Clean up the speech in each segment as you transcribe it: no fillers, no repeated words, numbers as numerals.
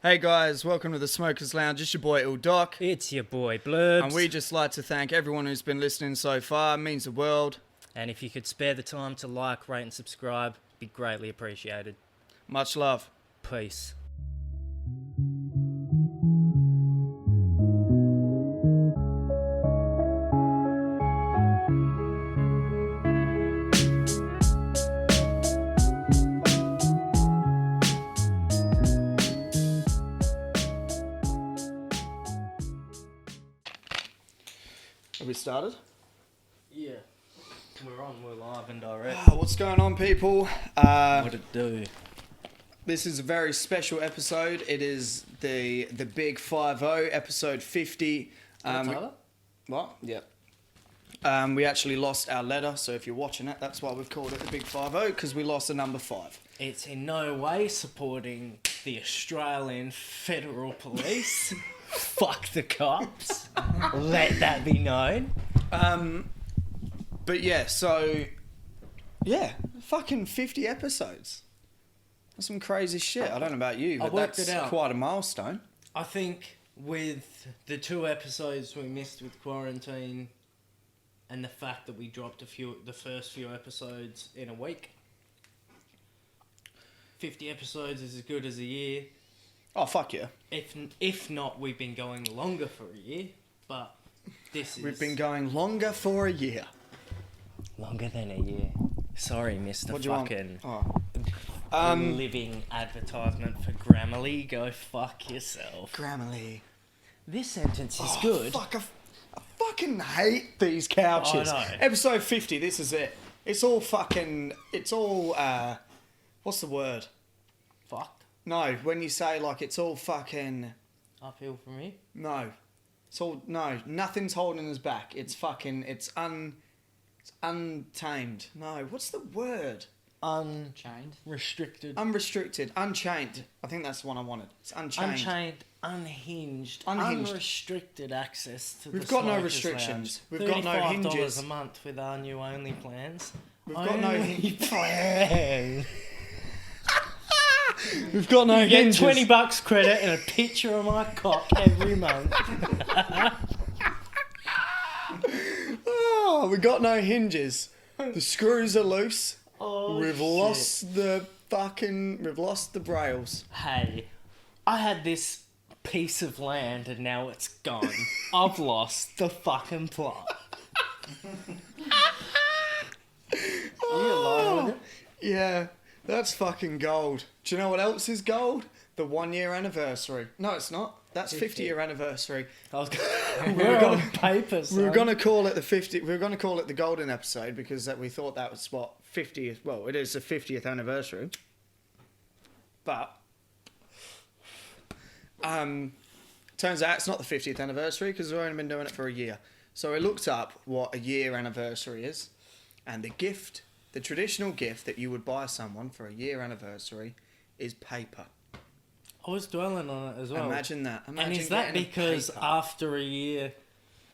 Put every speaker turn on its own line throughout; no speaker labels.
Hey guys, welcome to the Smokers Lounge. It's your boy Illdok.
It's your boy Blurbs.
And we just like to thank everyone who's been listening so far. It means the world.
And if you could spare the time to like, rate and subscribe, be greatly appreciated.
Much love.
Peace.
Have we started?
Yeah. We're on, we're live and direct.
What's going on, people?
What it do?
This is a very special episode. It is the Big 5-0, episode 50. What? Yeah. We actually lost our letter, so if you're watching it, that's why we've called it the Big 5-0, because we lost the number 5.
It's in no way supporting the Australian Federal Police. Fuck the cops. Let that be known.
But yeah, so... Yeah, fucking 50 episodes. That's some crazy shit. I don't know about you, but that's quite a milestone.
I think with the 2 episodes we missed with quarantine and the fact that we dropped the first few episodes in a week, 50 episodes is as good as a year.
Oh, fuck yeah.
If not, we've been going longer for a year, but
We've been going longer for a year.
Longer than a year. Sorry, Mr. Fucking living advertisement for Grammarly. Go fuck yourself.
Grammarly.
This sentence is good.
Fuck, I fucking hate these couches.
I know.
Episode 50, this is it. It's all, what's the word?
Fucked.
No, when you say, like, it's all fucking...
Uphill from here?
No. It's all... No, nothing's holding us back. It's It's untamed. No, what's the word?
Unchained. Restricted.
Unrestricted. Unchained. I think that's the one I wanted. It's unchained.
Unchained. Unhinged. Unrestricted access to
We've
the
got no
Smokers
restrictions.
Lounge.
We've got no hinges.
$35 a month with our new Only plans.
We've got no hinges.
Plan.
We've got no hinges.
Get $20 credit and a picture of my cock every month.
Oh, we got no hinges. The screws are loose.
Oh,
we've lost the brails.
Hey, I had this piece of land and now it's gone. I've lost the fucking plot. Are you alive with it?
Yeah, that's fucking gold. Do you know what else is gold? The 1 year anniversary. No, it's not. That's 50-year anniversary.
We're on paper, son.
We were going to call it the 50. We were going to call it the golden episode because we thought that was what 50th. Well, it is the 50th anniversary. But turns out it's not the 50th anniversary because we've only been doing it for a year. So I looked up what a year anniversary is, and the traditional gift that you would buy someone for a year anniversary is paper.
I was dwelling on it as well.
Imagine that.
And is that because after a year,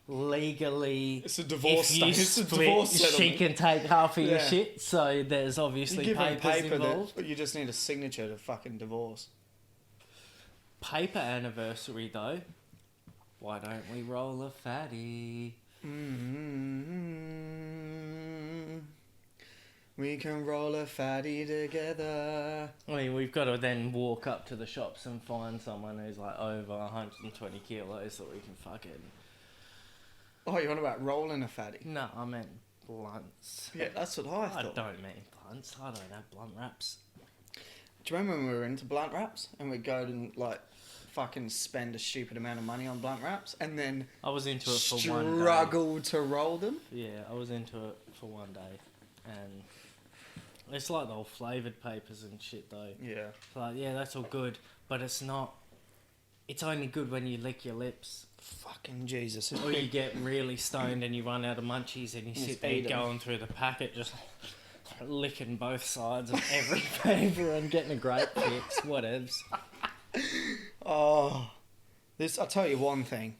legally,
it's a divorce
if you split, she can take half of your shit? So there's obviously papers involved.
But you just need a signature to fucking divorce.
Paper anniversary though. Why don't we roll a fatty?
We can roll a fatty together.
I mean, we've got to then walk up to the shops and find someone who's like over 120 kilos that we can fucking...
Oh, you want about rolling a fatty?
No, I meant blunts.
Yeah, that's what I thought.
I don't mean blunts. I don't have blunt wraps.
Do you remember when we were into blunt wraps? And we'd go and, like, fucking spend a stupid amount of money on blunt wraps and then...
I was into it for one day.
Struggle to roll them?
Yeah, I was into it for one day. And... it's like the whole flavoured papers and shit though.
Yeah.
It's like, yeah, that's all good, but it's not... It's only good when you lick your lips.
Fucking Jesus.
Or you get really stoned and you run out of munchies and you sit there going through the packet just licking both sides of every paper and getting a great fix, whatevs.
Oh. I'll tell you one thing,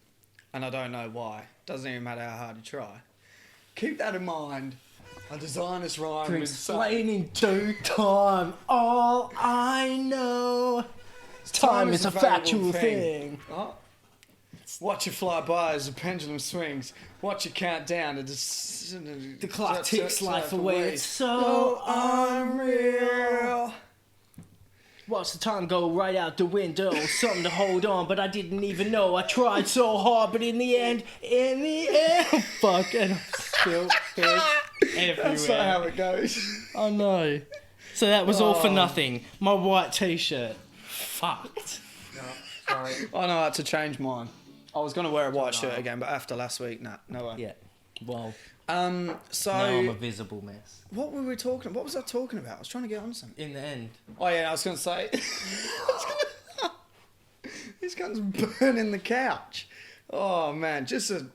and I don't know why. Doesn't even matter how hard you try. Keep that in mind. A designer's rhyme
To
with
explain in due time all I know. Time is a factual thing.
Oh. Watch it fly by as the pendulum swings. Watch it count down.
The clock ticks life away. It's so unreal. Watch the time go right out the window. Something to hold on, but I didn't even know. I tried so hard, but in the end, fuck, and I'm still pissed everywhere.
That's not how it goes.
I know. So that was all for nothing. My white t-shirt. Fucked.
No, sorry. I know how to change mine. I was going to wear a white shirt again, but after last week, no way.
Yeah. Well.
So
now I'm a visible mess.
What were we talking? What was I talking about? I was trying to get on something.
In the end.
Oh yeah, I was going to say. This guy's burning the couch. Oh man, just a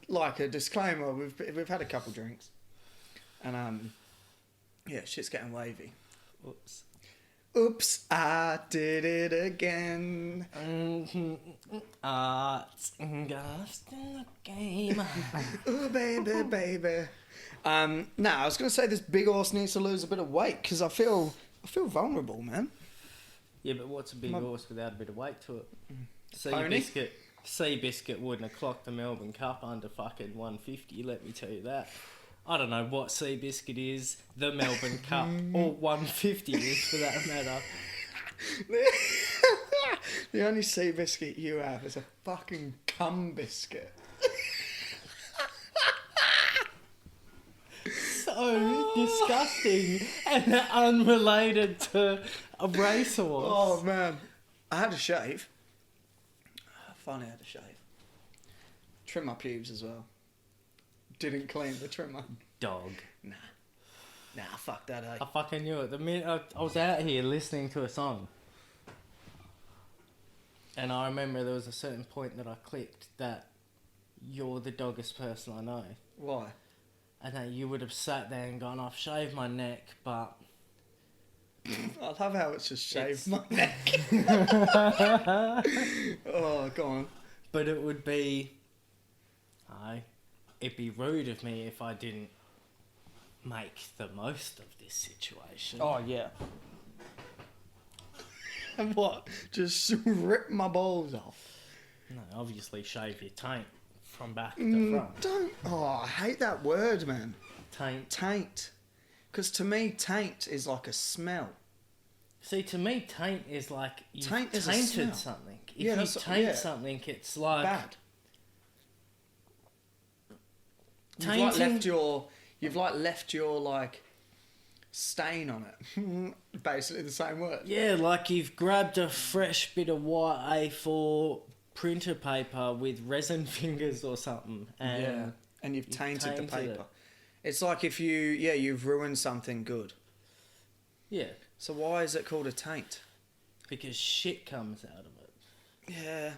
disclaimer. We've had a couple drinks, and yeah, shit's getting wavy. Oops, I did it again.
It's lost in the game.
Oh, baby. No, I was going to say this big horse needs to lose a bit of weight because I feel vulnerable, man.
Yeah, but what's a big horse without a bit of weight to it?
Pony?
Seabiscuit wouldn't have clocked the Melbourne Cup under fucking 150, let me tell you that. I don't know what Seabiscuit is, the Melbourne Cup, or 150 is for that matter.
The only sea biscuit you have is a fucking cum biscuit.
So disgusting and unrelated to a racehorse.
Oh man, I had a shave. I finally had a shave. Trim my pubes as well. Didn't clean the trimmer.
Dog.
Nah, fuck that, eh?
I fucking knew it. The minute I was out here listening to a song, and I remember there was a certain point that I clicked that you're the doggest person I know.
Why?
And that you would have sat there and gone, I've shaved my neck, but...
I love how it's just shaved my neck. Oh, go on.
But it would be... It'd be rude of me if I didn't make the most of this situation.
Oh, yeah. And what? Just rip my balls off?
No, obviously shave your taint from back to front.
Don't. Oh, I hate that word, man.
Taint.
Taint. Because to me, taint is like a smell.
See, to me, taint is like you've
taint is
tainted something. If you taint something, it's like...
bad.
Tainting...
You've left your like stain on it. Basically the same word.
Yeah, like you've grabbed a fresh bit of white A4 printer paper with resin fingers or something, and
you've tainted the paper. It. It's like if you've ruined something good.
Yeah.
So why is it called a taint?
Because shit comes out of it.
Yeah.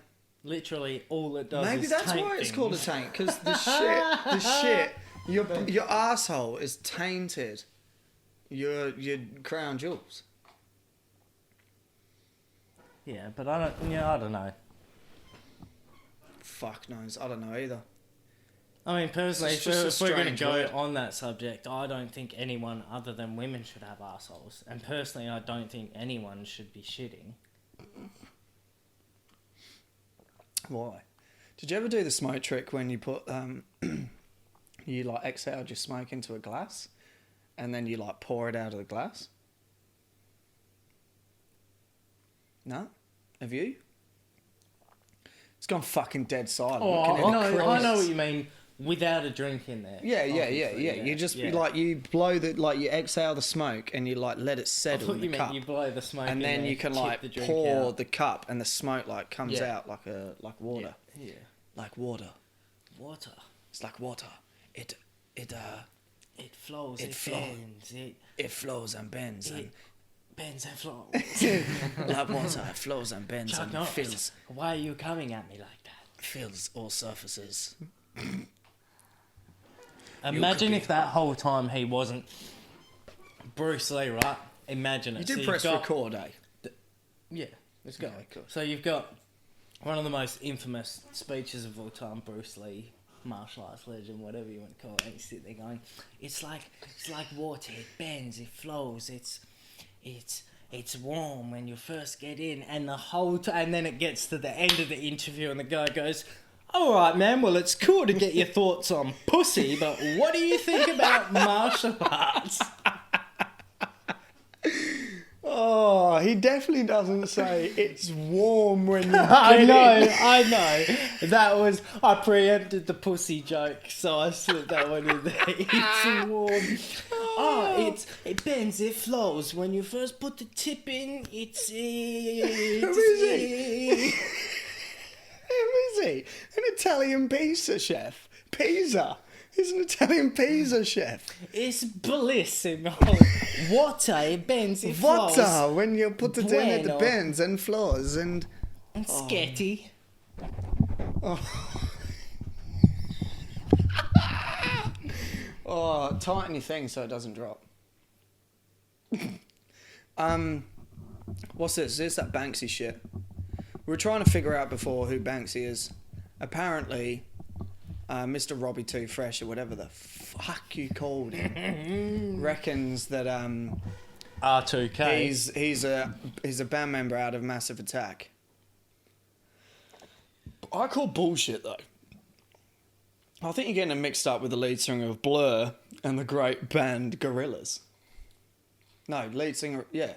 Literally all it does
Maybe
is
that's
taint
why
things.
it's called a taint, because the shit, your asshole is tainted. Your crown jewels.
Yeah, but I don't know.
Fuck knows, I don't know either.
I mean, personally,
It's just
if
a
we're going to
strange
go
word.
on that subject, I don't think anyone other than women should have arseholes. And personally, I don't think anyone should be shitting.
Why? Did you ever do the smoke trick when you put you like exhaled your smoke into a glass and then you like pour it out of the glass? No? Have you? It's gone fucking dead silent.
I know what you mean. Without a drink in there.
Yeah. You just you blow you exhale the smoke and you like let it settle in the cup.
You blow the smoke
and then you can like pour the cup and the smoke like comes out like water.
Yeah.
Like water.
Water.
It's like water. It
flows.
It
bends.
It flows and bends and
bends and flows.
like water. It flows and bends
Chuck
and
Norris,
fills.
why are you coming at me like that?
Fills all surfaces.
Imagine if that whole time he wasn't Bruce Lee, right? Imagine it.
You did press record, eh?
Yeah, let's go.
Yeah, cool.
So you've got one of the most infamous speeches of all time, Bruce Lee, martial arts legend, whatever you want to call it. And he's sitting there going, "It's like water. It bends. It flows. It's it's warm when you first get in, and the whole and then it gets to the end of the interview, and the guy goes, "All right, man. Well, it's cool to get your thoughts on pussy, but what do you think about martial arts?"
Oh, he definitely doesn't say it's warm when you get
I
in.
know. I preempted the pussy joke, so I slipped that one in there. It's warm. It bends, it flows. When you first put the tip in,
Who is he? Who is he? An Italian pizza chef. Pizza. He's an Italian pizza chef.
It's bellissimo. Water, it bends, it flows.
Water, when you put it in, it bends and flows and...
And sketty.
Oh, tighten your thing so it doesn't drop. What's this? Is that Banksy shit? We were trying to figure out before who Banksy is. Apparently, Mr. Robbie Too Fresh or whatever the fuck you called him reckons that
R2K.
he's a band member out of Massive Attack. I call bullshit though. I think you're getting him mixed up with the lead singer of Blur and the great band Gorillaz. No, lead singer, yeah.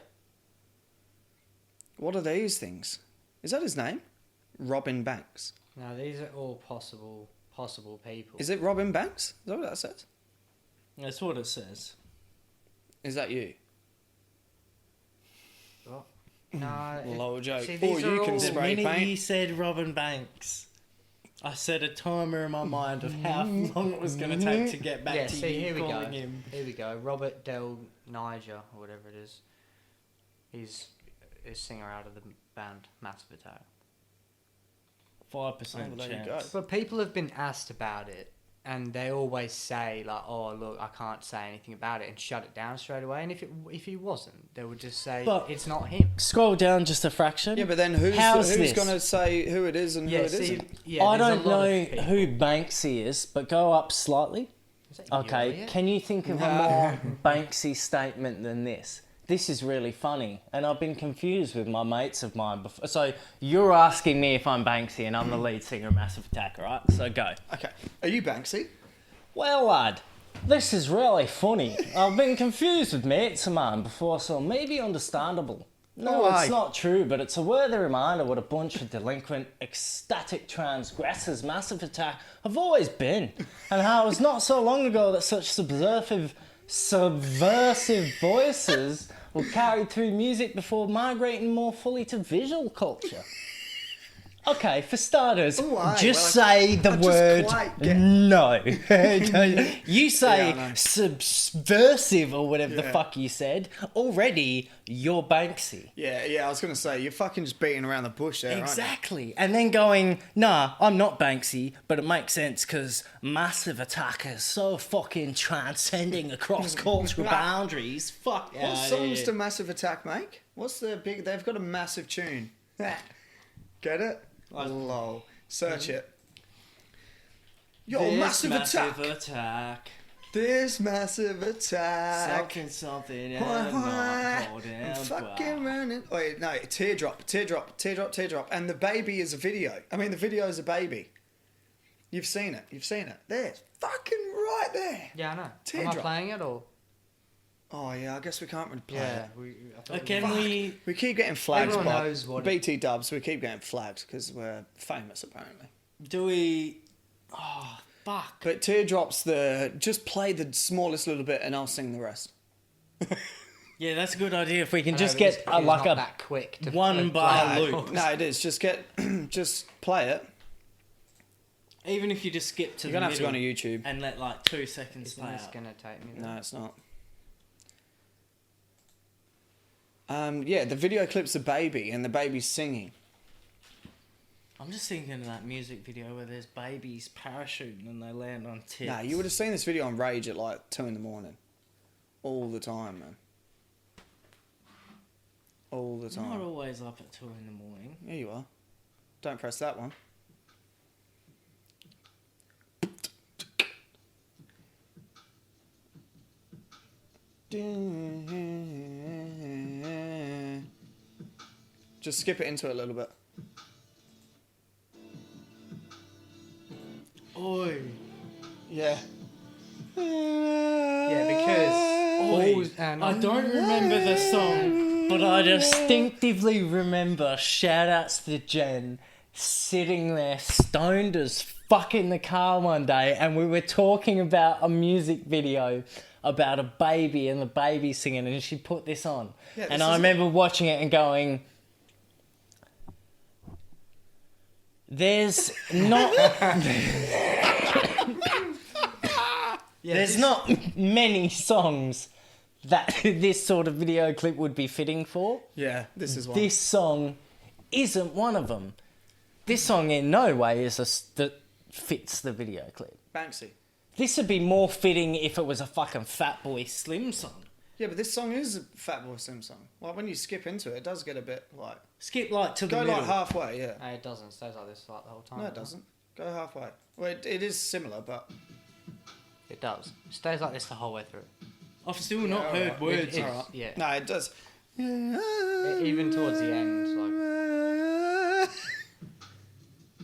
What are these things? Is that his name? Robin Banks.
No, these are all possible people.
Is it Robin Banks? Is that what that says?
That's what it says.
Is that you?
What? No.
Low joke.
See,
Or
these
you
are
can
all-
spray
The minute
paint.
you said Robin Banks, I set a timer in my mind of how long it was going to take to get back
Yeah,
to
see,
you
here we go.
calling him.
Here we go. Robert Del Niger, or whatever it is. He's a singer out of the band Massive Attack.
5%
there you
chance.
go.
But people have been asked about it, and they always say like, "Oh, look, I can't say anything about it," and shut it down straight away. And if he wasn't, they would just say,
But-
"It's not him."
Scroll down just a fraction.
Yeah, but then who's
this?
going to say who it is and who it isn't?
Yeah,
I
there's a
don't
lot
know
of people.
who Banksy is, but go up slightly.
Is that
Okay,
Elliot?
can you think of a more Banksy statement than this? This is really funny, and I've been confused with my mates of mine before. So you're asking me if I'm Banksy, and I'm the lead singer of Massive Attack, right? So go.
Okay. Are you Banksy?
Well, lad, this is really funny. I've been confused with mates of mine before, so maybe understandable. No,
Why?
it's not true, but it's a worthy reminder what a bunch of delinquent, ecstatic transgressors Massive Attack have always been, and how it was not so long ago that such subversive voices were carried through music before migrating more fully to visual culture. Okay, for starters,
Why?
just
Well,
say the
I just
word
quite get-
no. You say
Yeah, I know.
subversive or whatever the
Yeah.
fuck you said. Already, you're Banksy.
Yeah, I was going to say, you're fucking just beating around the bush there,
Exactly. And then going, nah, I'm not Banksy, but it makes sense because Massive Attack is so fucking transcending across cultural boundaries. Fuck
What songs do Massive Attack make? What's the big... They've got a massive tune. Get it? Lol. Search it. Yo, Massive Attack.
Attack.
This Massive Attack.
Something
I'm fucking running. Wait, no, teardrop. And the baby is a video. I mean, the video is a baby. You've seen it. There. It's fucking right there.
Yeah, I know. Am I
Teardrop.
playing it or?
Oh, yeah, I guess we can't really play
Yeah.
it.
Can we...
We keep getting flagged
Everyone
by
knows what
BT dubs. We keep getting flagged because we're famous, apparently.
Do we... Oh, fuck.
But teardrops, just play the smallest little bit and I'll sing the rest.
Yeah, that's a good idea. If we can
I know,
just
but
get
it's
like
not
a
that quick to
one
play
bar
it.
loop.
No, it is. Just play it.
Even if you just skip to
You're
the
gonna have to go on
middle
YouTube.
and let like 2 seconds
Isn't
play
this
out.
gonna take me?
No, it's not. Yeah, the video clip's a baby and the baby's singing.
I'm just thinking of that music video where there's babies parachuting and they land on tits.
Nah, you would have seen this video on Rage at like 2 a.m. All the time, man. All the
I'm not
time.
always up at 2 a.m.
Yeah, you are. Don't press that one. Just skip it into it a little bit.
Oi.
Yeah.
Yeah, because
I don't remember the song, but I distinctively remember shout-outs to Jen sitting there stoned as fuck in the car one day, and we were talking about a music video about a baby and the baby singing, and she put this on.
Yeah,
and I remember watching it and going, there's not... There's not many songs that this sort of video clip would be fitting for.
Yeah, this is one.
This song isn't one of them. This song in no way that fits the video clip.
Banksy.
This would be more fitting if it was a fucking Fatboy Slim song.
Yeah, but this song is a Fatboy Slim song. Like, when you skip into it, it does get a bit, like...
Skip, like, to the
Go,
middle.
like, halfway, yeah.
no, it doesn't. It stays like this like the whole time.
No, it doesn't. Go halfway. Well, it is similar, but...
It does. It stays like this the whole way through.
I've still not heard
alright.
words.
It-
Alright.
yeah.
No, it does.
Even towards the end, like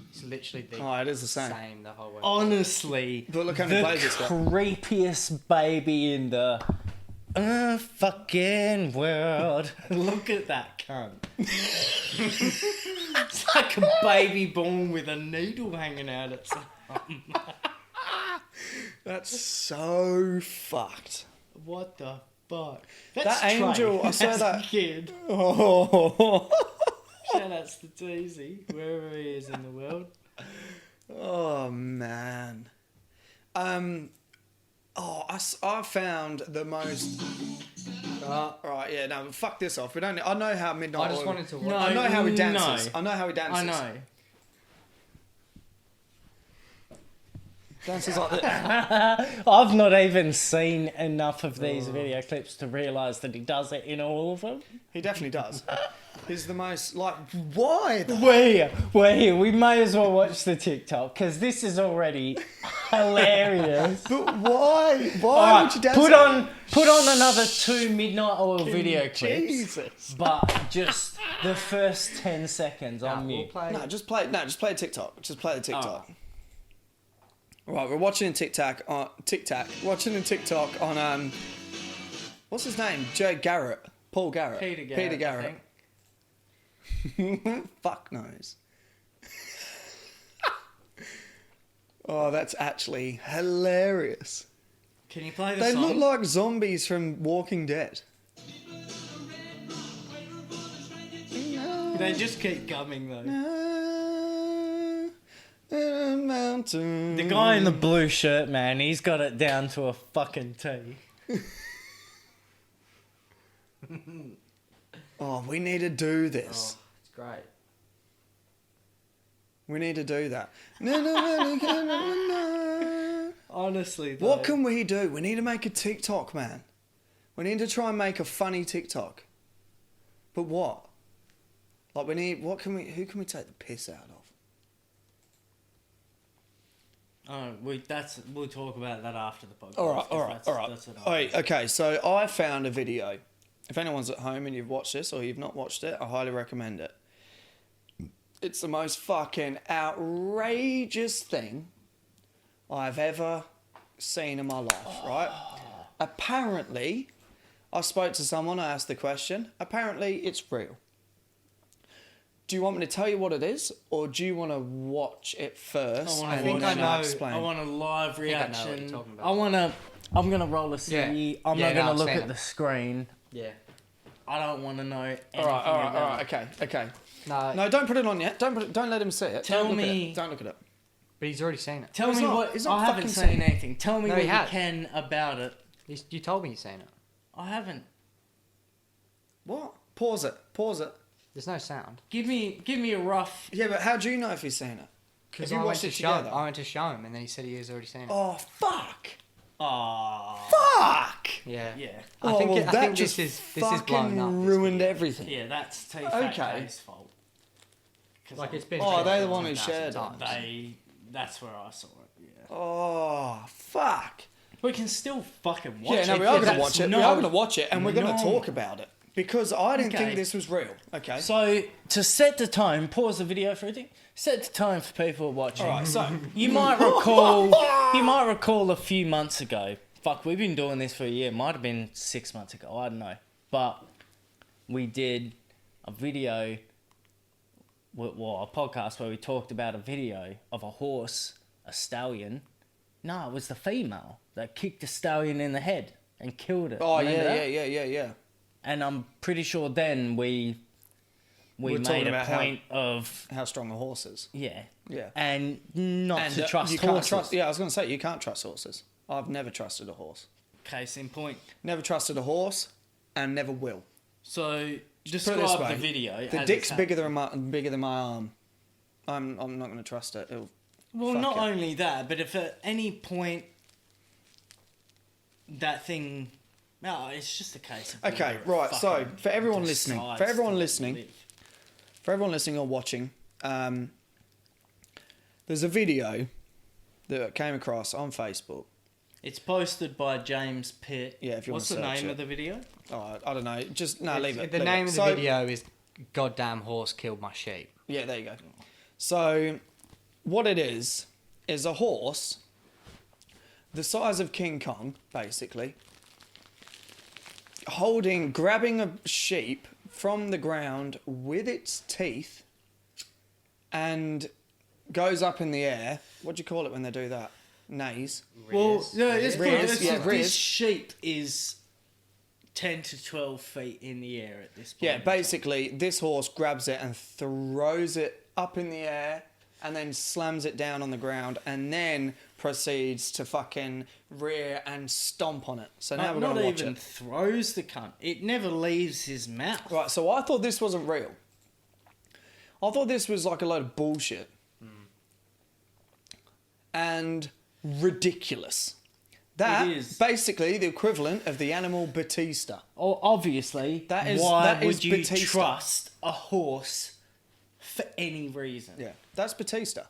it's literally the
Oh, it is the same.
the whole way.
Honestly,
But look how
the
many plays it's got.
creepiest baby in the fucking world. Look at that cunt. It's like a baby born with a needle hanging out its arm.
That's so fucked.
What the fuck?
That angel, I saw
That's
that.
kid.
Oh,
Shout outs to Teasy, wherever he is in the world.
oh man. I found the most. Right, yeah, no, fuck this off. We don't. I know how Midnight.
I just
Oil-
wanted to watch.
No,
I know how he dances.
no.
I know how he dances.
I know.
Dances like that.
I've not even seen enough of these video clips to realise that he does it in all of them.
He definitely does. He's the most like. Why? Though?
We're here. We may as well watch the TikTok because this is already hilarious.
But why? Why
All
would you
right,
dance?
put on another 2 Midnight Oil video clips,
Jesus.
but just the first 10 seconds on
We'll
mute.
play.
No, just play TikTok. Just play the TikTok.
Oh.
Right, we're watching a TikTok on Watching a TikTok on what's his name? Paul Garrett.
Peter Garrett. I think.
Fuck knows. Oh, that's actually hilarious.
Can you play the
They
song?
look like zombies from Walking Dead.
They just keep coming though.
Mountain.
The guy in the blue shirt, man, he's got it down to a fucking T.
Oh, we need to do this.
Oh, it's great.
We need to do that.
Honestly, though.
What can we do? We need to make a TikTok, man. We need to try and make a funny TikTok. But what? Like who can we take the piss out of?
We'll talk about that after the podcast.
All
That's an
Wait, okay, so I found a video. If anyone's at home and you've watched this or you've not watched it, I highly recommend it. It's the most fucking outrageous thing I've ever seen in my life, right? Apparently, I spoke to someone, I asked the question. Apparently, it's real. Do you want me to tell you what it is, or do you want to watch it first
I
and
think
then
I know.
I'll explain?
I want a live
think I know what
reaction.
you're talking about.
I'm gonna roll a CD.
Yeah.
I'm
Yeah,
not
no,
gonna
I've
look
seen
at
it.
the screen.
Yeah.
I don't want to know anything
all right,
about it.
okay.
No,
No, don't put it on yet. Don't let him see it.
Tell
Don't look at
me-
it. Don't look at it.
but he's already seen it.
Tell
He's
me
not-
what.
he's not
I haven't
fucking
seen
seen it.
anything. Tell me
No,
what
he
you
has.
can about it.
You told me you've seen it.
I haven't.
What? Pause it.
There's no sound.
Give me a rough.
Yeah, but how do you know if he's seen it?
Because
Have you watched it together?
I went to show him, and then he said he has already seen it.
Oh, fuck.
Oh.
Fuck.
Yeah.
Yeah.
I
Oh,
think,
well,
I
that
think
just
this is blowing
fucking
up. this
ruined
video.
everything.
Yeah, that's T
Okay.
Fat's fault. 'Cause
Like
I'm-
it's been.
Oh, they're the
shared
one who
1,000
shared it.
times.
That's where I saw it. Yeah.
Oh, fuck.
We can still fucking watch
Yeah,
it.
no, we are going
That's
to watch it. We
not-
are going to watch it, and we're going
No.
to talk about it. Because I didn't
Okay.
think this was real. Okay.
So, to set the tone, pause the video for everything. Set the tone for people watching.
All right, so
You might recall a few months ago. Fuck, we've been doing this for a year. Might have been 6 months ago. I don't know. But we did a video, well, a podcast where we talked about a video of a horse, a stallion. No, it was the female that kicked the stallion in the head and killed it.
Oh,
Remember that?
yeah.
And I'm pretty sure then we
We're
made
talking
a
about
point of
how strong a horse is.
yeah,
Yeah.
and not to trust
you
horses.
Can't trust, I was going to say, you can't trust horses. I've never trusted a horse.
Case in point.
Never trusted a horse and never will.
So
Put it this
describe
way,
the video.
The
as
dick's
it's
bigger than my arm. I'm not going to trust it.
well,
fuck
not
it.
only that, but if at any point that thing, no, it's just a case of
Okay,
whether it
right, so,
fucking
for everyone listening,
decides
for everyone
to
listening,
live.
For everyone listening or watching, there's a video that I came across on Facebook.
It's posted by James Pitt.
Yeah, if you
What's
want
the
to search
name
it.
of the video?
Oh, I don't know. Just leave it.
The
leave
name
it.
of the
So-
video is "Goddamn Horse Killed My Sheep."
Yeah, there you go. So, what it is a horse the size of King Kong, basically, grabbing a sheep from the ground with its teeth and goes up in the air. What do you call it when they do that? Neighs.
Well, no, it's
Riz, yeah,
this
Riz.
sheep is 10 to 12 feet in the air at this point.
Yeah, basically, this horse grabs it and throws it up in the air and then slams it down on the ground and then proceeds to fucking rear and stomp on it. So now we're going to watch
even
it.
throws the cunt. It never leaves his mouth.
Right, so I thought this wasn't real. I thought this was like a load of bullshit. And ridiculous. That
It is.
basically the equivalent of the animal Batista.
Oh, obviously,
That is-
why
that is
would you
Batista.
trust a horse for any reason?
Yeah, that's Batista.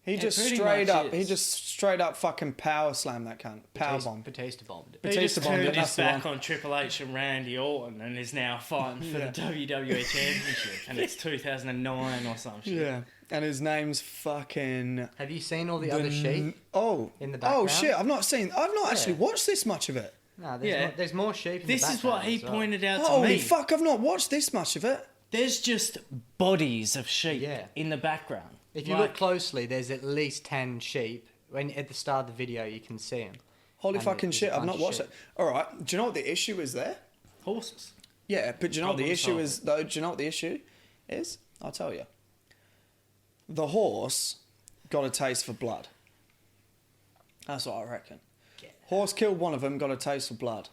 He
It
just
pretty
straight
much
up,
is.
he just straight up fucking power slammed that cunt. Power bomb.
Batista bombed it.
He
Batista
just
bombed it,
turned
that's
his
the
back
one.
on Triple H and Randy Orton and is now fighting for the WWE Championship, and it's 2009 or some shit.
Yeah, and his name's fucking.
Have you seen all the other sheep?
Oh,
In the
oh
background?
shit! I've not actually watched this much of it.
No,
Yeah.
there's more sheep. In
This
the
is what
background
he
as well.
pointed out to
Holy
me.
fuck! I've not watched this much of it.
There's just bodies of sheep
Yeah.
in the background.
If you
Like,
look closely, there's at least 10 sheep. When at the start of the video, you can see them.
Holy
And
fucking
there's a
shit! I've
bunch
not
of
watched
sheep.
it. All right. Do you know what the issue is there?
horses.
Yeah, but do you know what the
Problem
issue is, though? Do you know what the issue is? I'll tell you. The horse got a taste for blood. That's what I reckon. Horse killed one of them, got a taste for blood.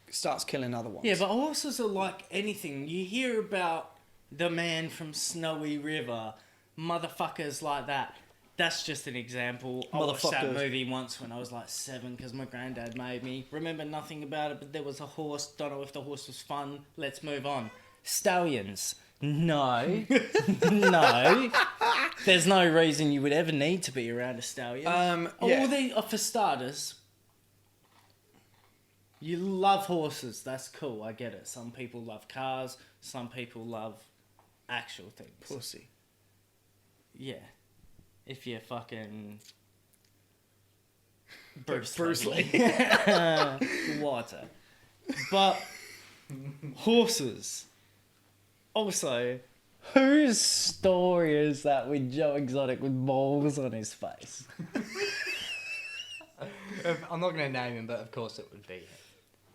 Starts killing other ones.
Yeah, but horses are like anything. You hear about the man from Snowy River, motherfuckers like that. That's just an example. I watched that
Motherfuckers.
movie once when I was like 7 because my granddad made me. Remember nothing about it, but there was a horse. Don't know if the horse was fun. Let's move on. Stallions. No. No. There's no reason you would ever need to be around a stallion.
Yeah.
For starters, you love horses. That's cool. I get it. Some people love cars. Some people love actual things.
Pussy.
Yeah. If you're fucking Bruce
Lee.
Water. But horses. Also, whose story is that with Joe Exotic with balls on his face?
I'm not going to name him, but of course it would be him.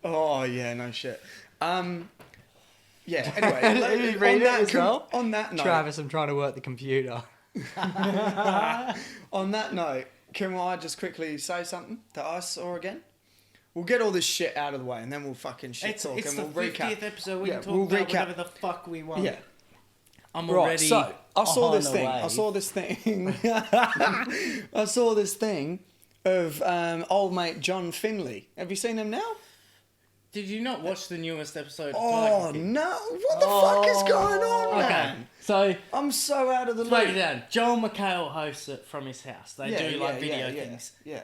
Oh yeah, no shit. Yeah. Anyway,
Did you read it as well?
on that note,
Travis, I'm trying to work the computer.
on that note, can I just quickly say something that I saw again? We'll get all this shit out of the way, and then we'll fucking shit talk,
It's
and
the
we'll
50th
recap.
episode. We
Yeah,
can talk
we'll
about
recap.
whatever the fuck we want.
Yeah.
I'm
Right,
already.
so I saw
on
this
the
thing.
wave.
I saw this thing. I saw this thing of old mate John Finley. Have you seen him now?
Did you not watch the newest episode of
Oh
Tiger King?
no! What the fuck is going on,
Okay,
man?
so
I'm so out of the
break it
loop.
down. Joel McHale hosts it from his house. They do like video
yeah,
things.
Yeah.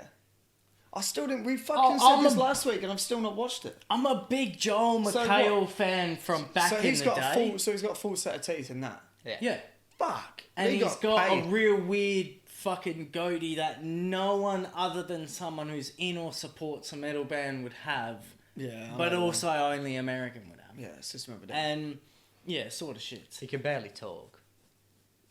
I still didn't. We fucking said this last week, and I've still not watched it.
I'm a big Joel McHale fan from back in the day.
So he's got a full set of teeth in that.
Yeah.
Fuck.
And he's got a real weird fucking goatee that no one other than someone who's in or supports a metal band would have.
Yeah.
But also only American would have.
Yeah, System of a Down.
And yeah, sort of shit.
He can barely talk.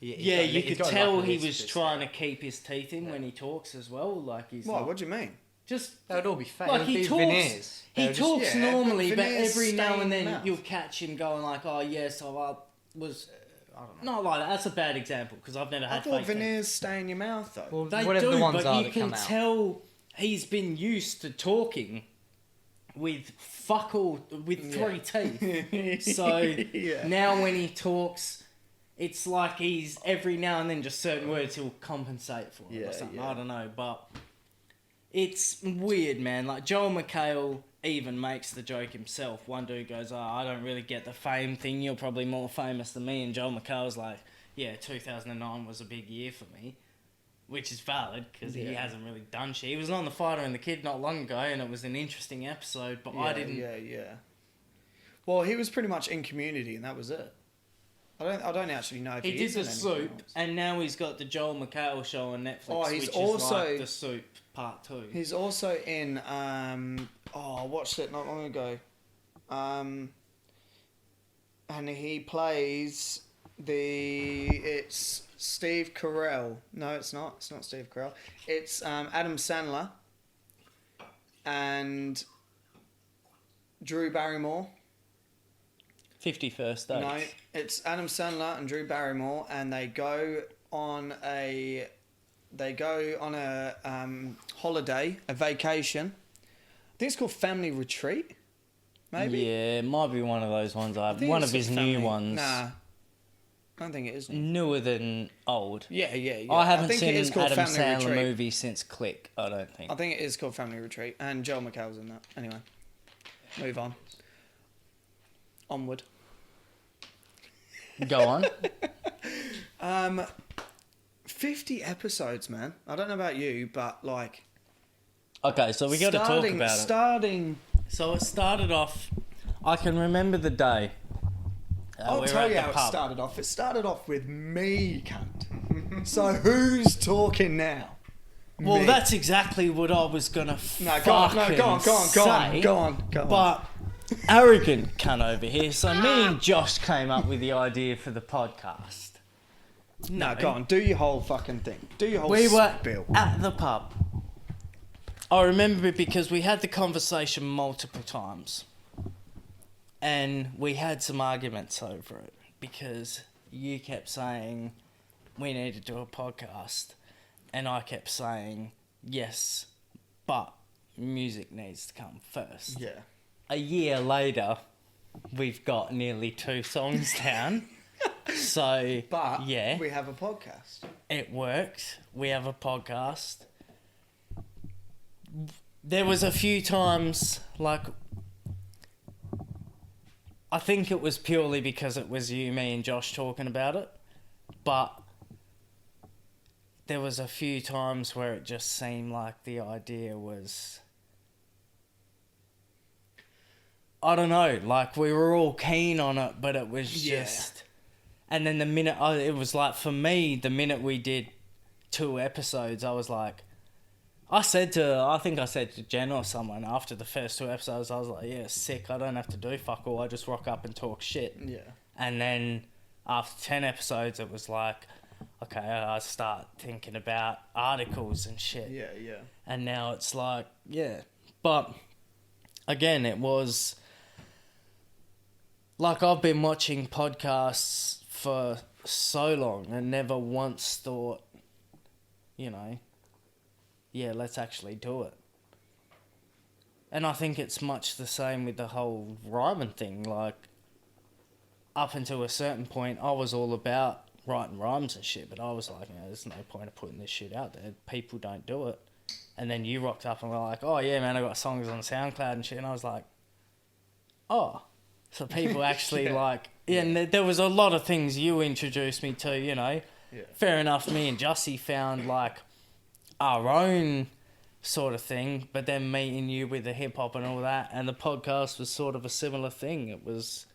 You could tell he was trying to keep his teeth in when he talks as well. Like he's.
What do you mean?
Just
that would all be fake.
Like he talks. He talks normally, but every now and then you'll catch him going like, "Oh yeah, so I was." I don't know. Not like that. That's a bad example because I've never had.
I thought veneers stay in your mouth though.
Well,
they
whatever
do,
the ones
but
are
you
that
can
come out.
tell he's been used to talking with fuck all with 3 teeth. So now when he talks, it's like he's every now and then just certain words he'll compensate for or something. I don't know, but it's weird, man. Like Joel McHale even makes the joke himself. One dude goes, "Oh, I don't really get the fame thing. You're probably more famous than me." And Joel McHale's like, "Yeah, 2009 was a big year for me," which is valid because he hasn't really done shit. He was on The Fighter and the Kid not long ago, and it was an interesting episode. But I didn't.
Yeah. Well, he was pretty much in Community, and that was it. I don't actually know if
he
is
did The
in
Soup,
anything else.
and now he's got the Joel McHale show on Netflix.
Oh, he's
which
also
is like The Soup Part 2.
He's also in. I watched it not long ago. And he plays it's Steve Carell. No, it's not. It's not Steve Carell. It's Adam Sandler and Drew Barrymore.
51st Dates.
No, it's Adam Sandler and Drew Barrymore, and they go on a holiday, a vacation. I think it's called Family Retreat. Maybe.
Yeah, it might be one of those ones. One of his new ones.
Nah, I don't think it is.
Newer than old.
Yeah.
I haven't
think
seen
it is
an
called
Adam
Family
Sandler
Retreat.
movie since Click. I don't think.
I think it is called Family Retreat, and Joel McHale's in that. Anyway, move on. Onward.
Go on.
50 episodes, man. I don't know about you, but like.
Okay, so we got to talk about
it.
So it started off. I can remember the day.
I'll tell you how it started off. It started off with me, cunt. So who's talking now?
Well,
Me.
that's exactly what I was gonna.
Go on.
But arrogant cunt over here. So me and Josh came up with the idea for the podcast.
No, go on. Do your whole fucking thing. Do your whole
We were
spiel.
at the pub. I remember it because we had the conversation multiple times. And we had some arguments over it. Because you kept saying we need to do a podcast. And I kept saying, yes, but music needs to come first.
Yeah.
A year later, we've got nearly 2 songs down. So,
But
yeah,
we have a podcast.
it worked. We have a podcast. There was a few times, like, I think it was purely because it was you, me and Josh talking about it. But there was a few times where it just seemed like the idea was... I don't know, like we were all keen on it, but it was just... And then the minute, it was like, for me, the minute we did 2 episodes, I was like... I think I said to Jen or someone after the first 2 episodes, I was like, yeah, sick, I don't have to do fuck all, I just rock up and talk shit.
Yeah.
And then after 10 episodes, it was like, okay, I start thinking about articles and shit.
Yeah.
And now it's like, yeah. But, again, it was... Like, I've been watching podcasts for so long and never once thought, you know, yeah, let's actually do it. And I think it's much the same with the whole rhyming thing. Like, up until a certain point, I was all about writing rhymes and shit, but I was like, you know, there's no point of putting this shit out there. People don't do it. And then you rocked up and were like, oh, yeah, man, I got songs on SoundCloud and shit. And I was like, oh... So people actually and there was a lot of things you introduced me to, you know. Yeah. Fair enough, me and Jussie found like our own sort of thing, but then meeting you with the hip hop and all that, and the podcast was sort of a similar thing. It was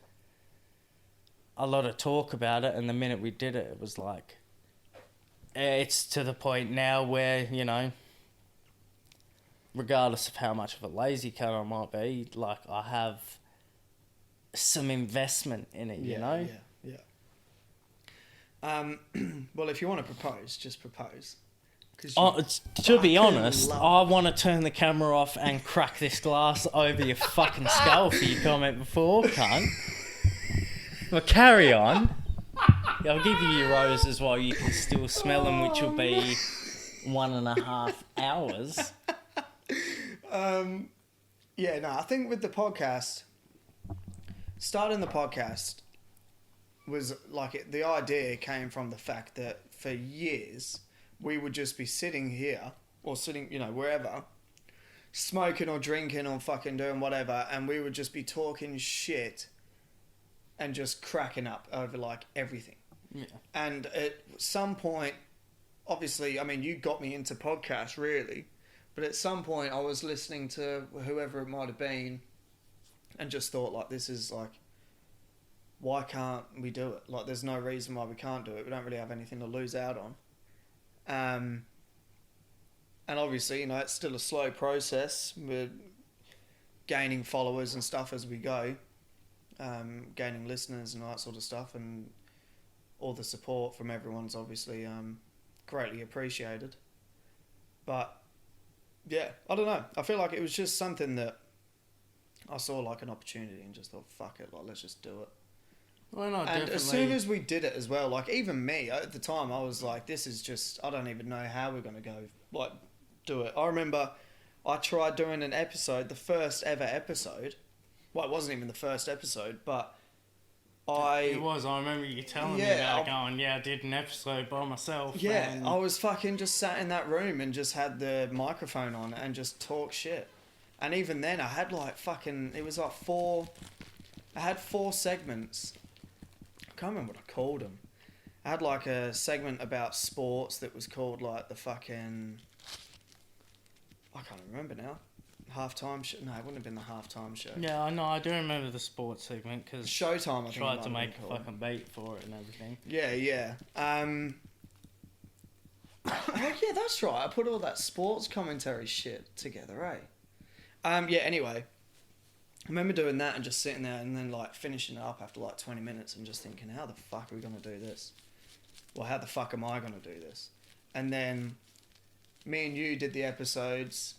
a lot of talk about it, and the minute we did it, it was like, it's to the point now where, you know, regardless of how much of a lazy cunt I might be, like, I have some investment in it, you know?
Well, if you want to propose, just propose.
To be honest, I want to turn the camera off and crack this glass over your fucking skull for your comment before, cunt. But carry on. I'll give you your roses while you can still smell them, which will be 1.5 hours.
I think with the podcast, starting the podcast was like the idea came from the fact that for years we would just be sitting here or sitting, you know, wherever, smoking or drinking or fucking doing whatever, and we would just be talking shit and just cracking up over like everything.
Yeah.
And at some point, obviously, I mean, you got me into podcasts really, but at some point I was listening to whoever it might have been and just thought like, this is like, why can't we do it? Like, there's no reason why we can't do it. We don't really have anything to lose out on. And obviously, you know, it's still a slow process. We're gaining followers and stuff as we go, gaining listeners and all that sort of stuff, and all the support from everyone's obviously greatly appreciated. But yeah, I don't know. I feel like it was just something that I saw like an opportunity and just thought, fuck it, like, let's just do it.
Well, no,
and
definitely.
As soon as we did it as well, like, even me, at the time, I was like, this is just, I don't even know how we're going to go, like, do it. I remember I tried doing an episode, the first ever episode. Well, it wasn't even the first episode, but
It was, I remember you telling me about going, I did an episode by myself.
Yeah, and I was fucking just sat in that room and just had the microphone on and just talk shit. And even then, I had like fucking, it was like I had 4 segments. I can't remember what I called them. I had like a segment about sports that was called like the fucking, I can't remember now. Halftime show? No, it wouldn't have been the halftime show.
Yeah, I know. I do remember the sports segment because
Showtime. I think
tried to make a fucking beat for it and everything.
Yeah. Oh yeah, that's right. I put all that sports commentary shit together, eh? Anyway, I remember doing that and just sitting there and then like finishing it up after like 20 minutes and just thinking, how the fuck are we gonna do this? Well, how the fuck am I gonna do this? And then me and you did the episodes.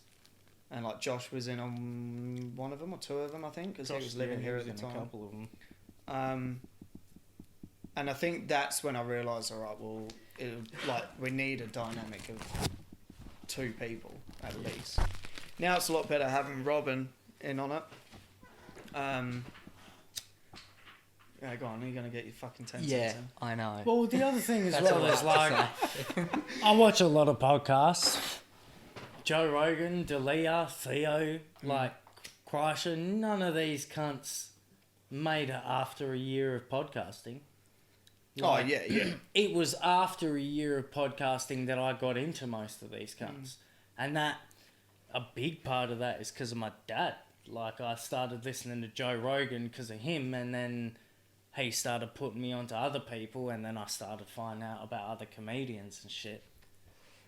And like Josh was in on one of them or 2 of them, I think, because he was living here at the time.
A couple of them.
And I think that's when I realised, all right, well, we need a dynamic of 2 people at least. Now it's a lot better having Robin in on it. Yeah, go on. Are you gonna get your fucking 10 cents in?
I know.
Well, the other thing as well is like, I watch a lot of podcasts. Joe Rogan, D'Elia, Theo, like Kreischer, none of these cunts made it after a year of podcasting. Like,
oh, yeah.
It was after a year of podcasting that I got into most of these cunts. And that, a big part of that is because of my dad. Like, I started listening to Joe Rogan because of him, and then he started putting me onto other people, and then I started finding out about other comedians and shit.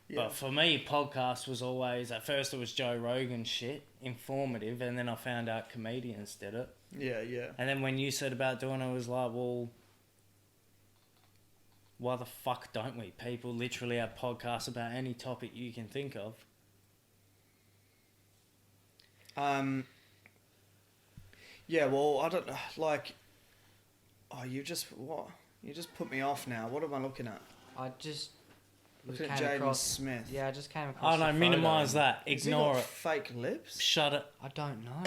Yeah. But for me, podcast was always, at first it was Joe Rogan shit, informative, and then I found out comedians did it.
Yeah.
And then when you said about doing it, I was like, well, why the fuck don't we? People literally have podcasts about any topic you can think of.
Yeah, well, I don't, like, you just put me off now. What am I looking at? Looking at Jaden Smith.
Yeah, I just came across.
Oh no, minimise that. Ignore it.
Fake lips?
Shut it.
I don't know.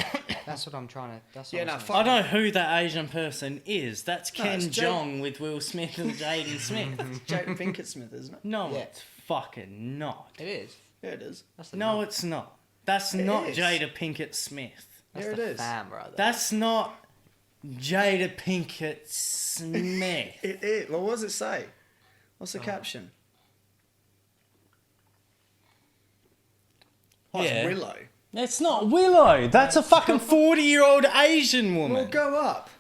That's what I'm trying to. That's what I'm
I know who that Asian person is. That's Ken Jeong with Will Smith and Jaden Smith.
It's Jaden Pinkett Smith, isn't it?
No, it's fucking not.
It is.
Yeah, it is.
No, it's not. That's not Jada Pinkett Smith.
That's
it is.
Fam, brother.
That's not Jada Pinkett Smith.
It is. Well, what does it say? What's the caption? Oh,
Yeah.
it's Willow.
It's not Willow. That's a fucking 40-year-old Asian woman.
Well, go up.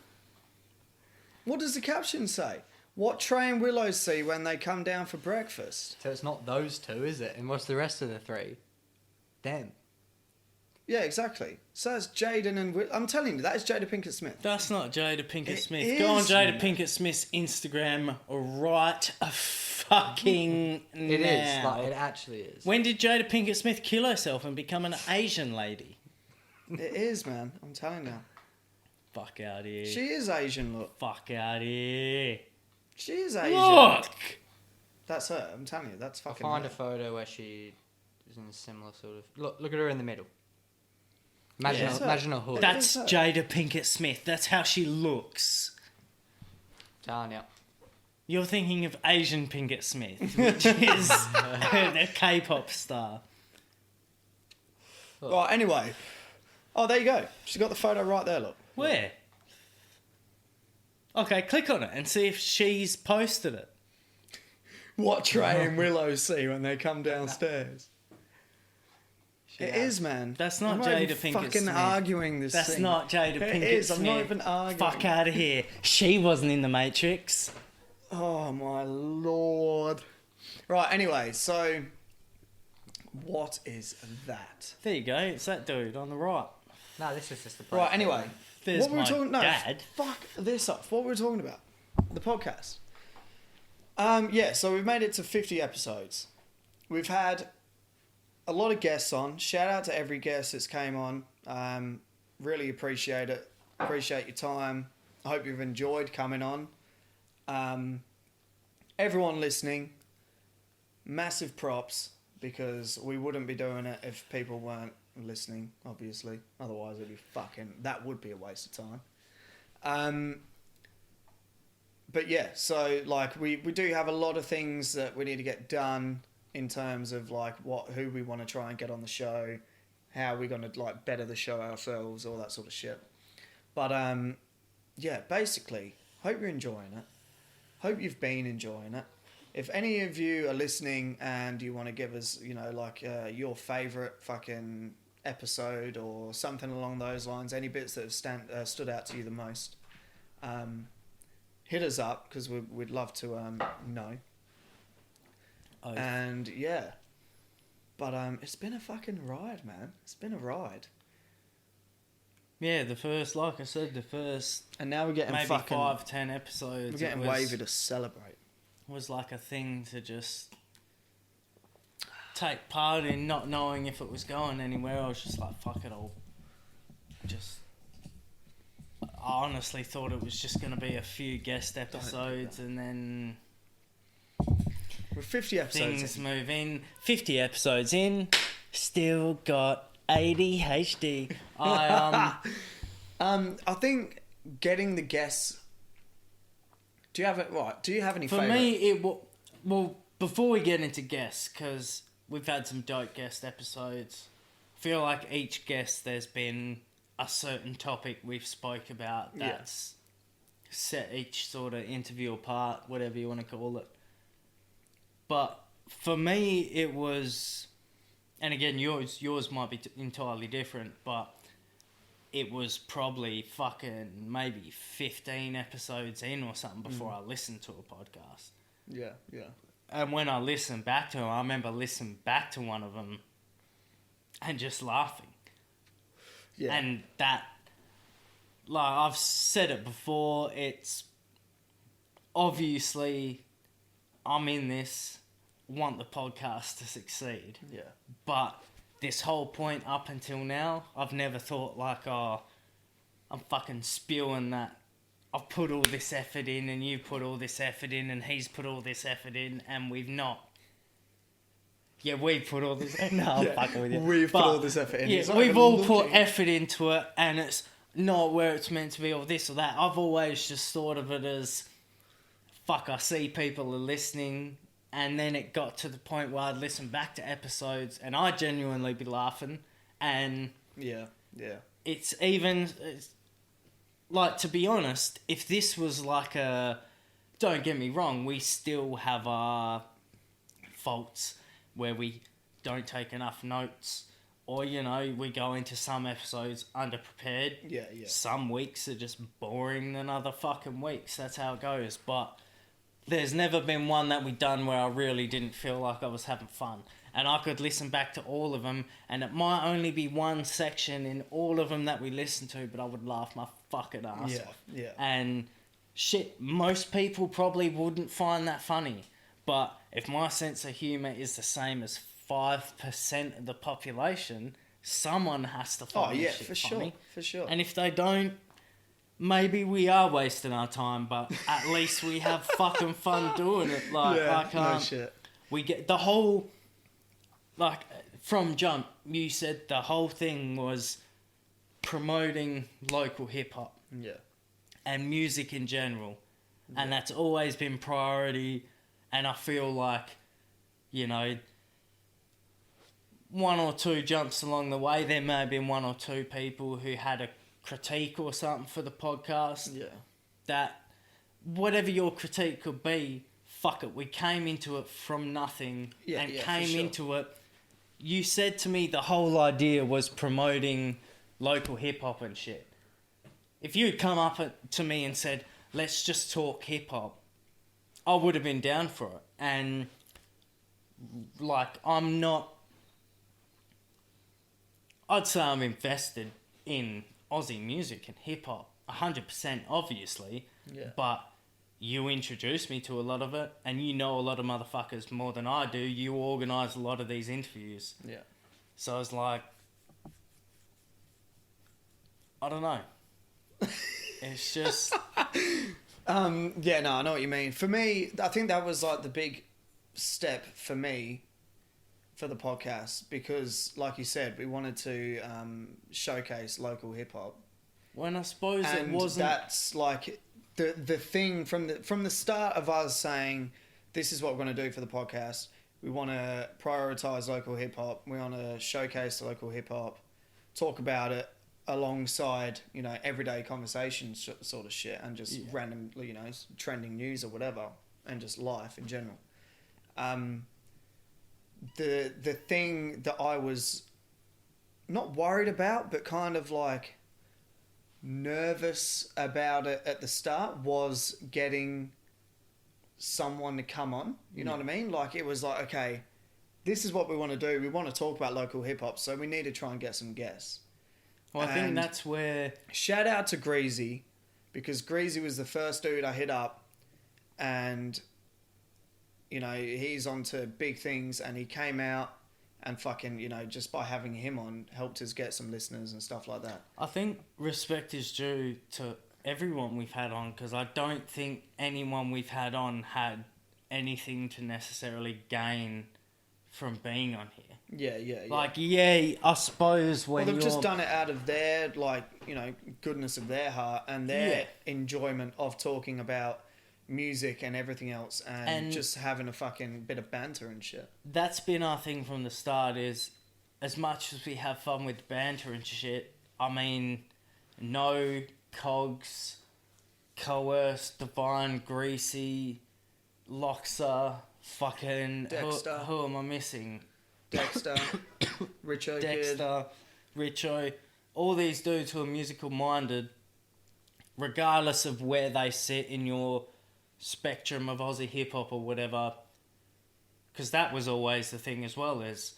What does the caption say? What Trey and Willow see when they come down for breakfast?
So it's not those two, is it? And what's the rest of the three? Them.
Yeah, exactly. So that's Jaden and I'm telling you, that is Jada Pinkett Smith.
That's not Jada Pinkett
It
Smith. Go on
is,
Jada
man.
Pinkett Smith's Instagram right a fucking
It is.
now.
Like, it actually is.
When did Jada Pinkett Smith kill herself and become an Asian lady?
It is, man. I'm telling you.
Fuck out here.
She is Asian, look.
Fuck out here.
She is Asian.
Look!
That's her. I'm telling you, that's fucking
Find
her.
a photo where she is in a similar sort of... Look at her in the middle. Imagine,
Yeah.
imagine a hood.
That's
her.
Jada Pinkett Smith. That's how she looks.
Tanya.
You're thinking of Asian Pinkett Smith, which is the K-pop star.
Right, anyway. Oh, there you go. She's got the photo right there, look.
Where? Okay, click on it and see if she's posted it.
What Trey and Willow see when they come downstairs. It is, man.
That's not
I'm
Jada
even
Pinkett
fucking
Smith.
arguing this
That's
thing.
not Jada
It
Pinkett
is,
Smith.
I'm not even arguing.
Fuck out of here. She wasn't in the Matrix.
Oh, my lord. Right, anyway, so... What is that?
There you go. It's that dude on the right.
No, this is just the
Right, anyway.
There's
what were we
my
talking? No,
dad.
fuck this up. What were we talking about? The podcast. Yeah, so we've made it to 50 episodes. We've had a lot of guests on. Shout out to every guest that's came on. Really appreciate it. Appreciate your time. I hope you've enjoyed coming on. Everyone listening, massive props, because we wouldn't be doing it if people weren't listening, obviously. Otherwise it'd be that would be a waste of time. But yeah, so like we do have a lot of things that we need to get done in terms of like who we want to try and get on the show, how we're going to like better the show ourselves, all that sort of shit. But yeah, basically, hope you're enjoying it. Hope you've been enjoying it. If any of you are listening and you want to give us, you know, like your favourite fucking episode or something along those lines, any bits that have stood out to you the most, hit us up, because we'd love to know.
Oh.
And yeah, but it's been a fucking ride, man. It's been a ride.
Yeah, like I said, the first
And now we're getting
maybe
fucking
5-10 episodes.
we're getting
it was,
wavy to celebrate.
was like a thing to just take part in, not knowing if it was going anywhere. I was just like, fuck it all. I honestly thought it was just going to be a few guest episodes and then
We're 50 episodes
things
in.
move in. 50 episodes in, still got ADHD.
I think getting the guests. Do you have it right? Do you have any
For
favourite?
me, well, before we get into guests, because we've had some dope guest episodes, I feel like each guest there's been a certain topic we've spoke about that's set each sort of interview apart, whatever you want to call it. But for me, it was, and again, yours might be entirely different, but it was probably fucking maybe 15 episodes in or something before I listened to a podcast.
Yeah, yeah.
And when I listened back to them, I remember listening back to one of them and just laughing.
Yeah.
And that, like I've said it before, it's obviously I'm in this, want the podcast to succeed.
Yeah.
But this whole point up until now, I've never thought like, oh, I'm fucking spewing that. I've put all this effort in and you put all this effort in and he's put all this effort in and we've not. Yeah, we've put all this... No, I'm fucking with you.
We've put all this effort in.
Yeah,
It's not
we've
even
all put
looking.
effort into it and it's not where it's meant to be or this or that. I've always just thought of it as, fuck, I see people are listening, and then it got to the point where I'd listen back to episodes and I'd genuinely be laughing, and...
Yeah, yeah.
It's like, to be honest, if this was like a... Don't get me wrong, we still have our faults where we don't take enough notes or, you know, we go into some episodes underprepared.
Yeah.
Some weeks are just boring than other fucking weeks. That's how it goes. But there's never been one that we done where I really didn't feel like I was having fun. And I could listen back to all of them, and it might only be one section in all of them that we listened to, but I would laugh my fucking ass off.
Yeah.
And shit, most people probably wouldn't find that funny. But if my sense of humour is the same as 5% of the population, someone has to find this shit funny.
For sure.
And if they don't, maybe we are wasting our time, but at least we have fucking fun doing it. Like, I can't...
No shit.
We get the whole... Like, from jump, you said the whole thing was promoting local hip-hop.
Yeah.
And music in general. Yeah. And that's always been priority. And I feel like, you know, one or two jumps along the way, there may have been one or two people who had a critique or something for the podcast.
Yeah.
That, whatever your critique could be, fuck it, we came into it from nothing into it. You said to me the whole idea was promoting local hip-hop and shit. If you had come up to me and said, let's just talk hip-hop, I would have been down for it. And, like, I'd say I'm invested in Aussie music and hip-hop, 100% obviously, but you introduced me to a lot of it, and you know a lot of motherfuckers more than I do. You organise a lot of these interviews.
Yeah.
So I was like, I don't know. It's just...
Yeah, no, I know what you mean. For me, I think that was like the big step for me for the podcast, because like you said, we wanted to showcase local hip-hop.
When I suppose
and
it wasn't...
that's like the thing from the start of us saying, this is what we're going to do for the podcast. We want to prioritise local hip-hop. We want to showcase the local hip-hop, talk about it alongside, you know, everyday conversation sort of shit, and just random, you know, trending news or whatever, and just life in general. The thing that I was not worried about, but kind of like nervous about it at the start, was getting someone to come on. You know what I mean? Like, it was like, okay, this is what we want to do. We want to talk about local hip hop, so we need to try and get some guests.
Well, I think that's where...
Shout out to Greasy, because Greasy was the first dude I hit up, and, you know, he's onto big things, and he came out and fucking, you know, just by having him on, helped us get some listeners and stuff like that.
I think respect is due to everyone we've had on, because I don't think anyone we've had on had anything to necessarily gain from being on here.
Yeah.
Like, I suppose when
they've just done it out of their, like, you know, goodness of their heart and their enjoyment of talking about music and everything else, and just having a fucking bit of banter and shit.
That's been our thing from the start, is as much as we have fun with banter and shit, I mean, no Cogs, Coerce, Divine, Greasy, Loxa, fucking...
Dexter.
Who am I missing?
Dexter, Richo
Dexter, Richo, all these dudes who are musical minded, regardless of where they sit in your spectrum of Aussie hip hop or whatever, because that was always the thing as well, is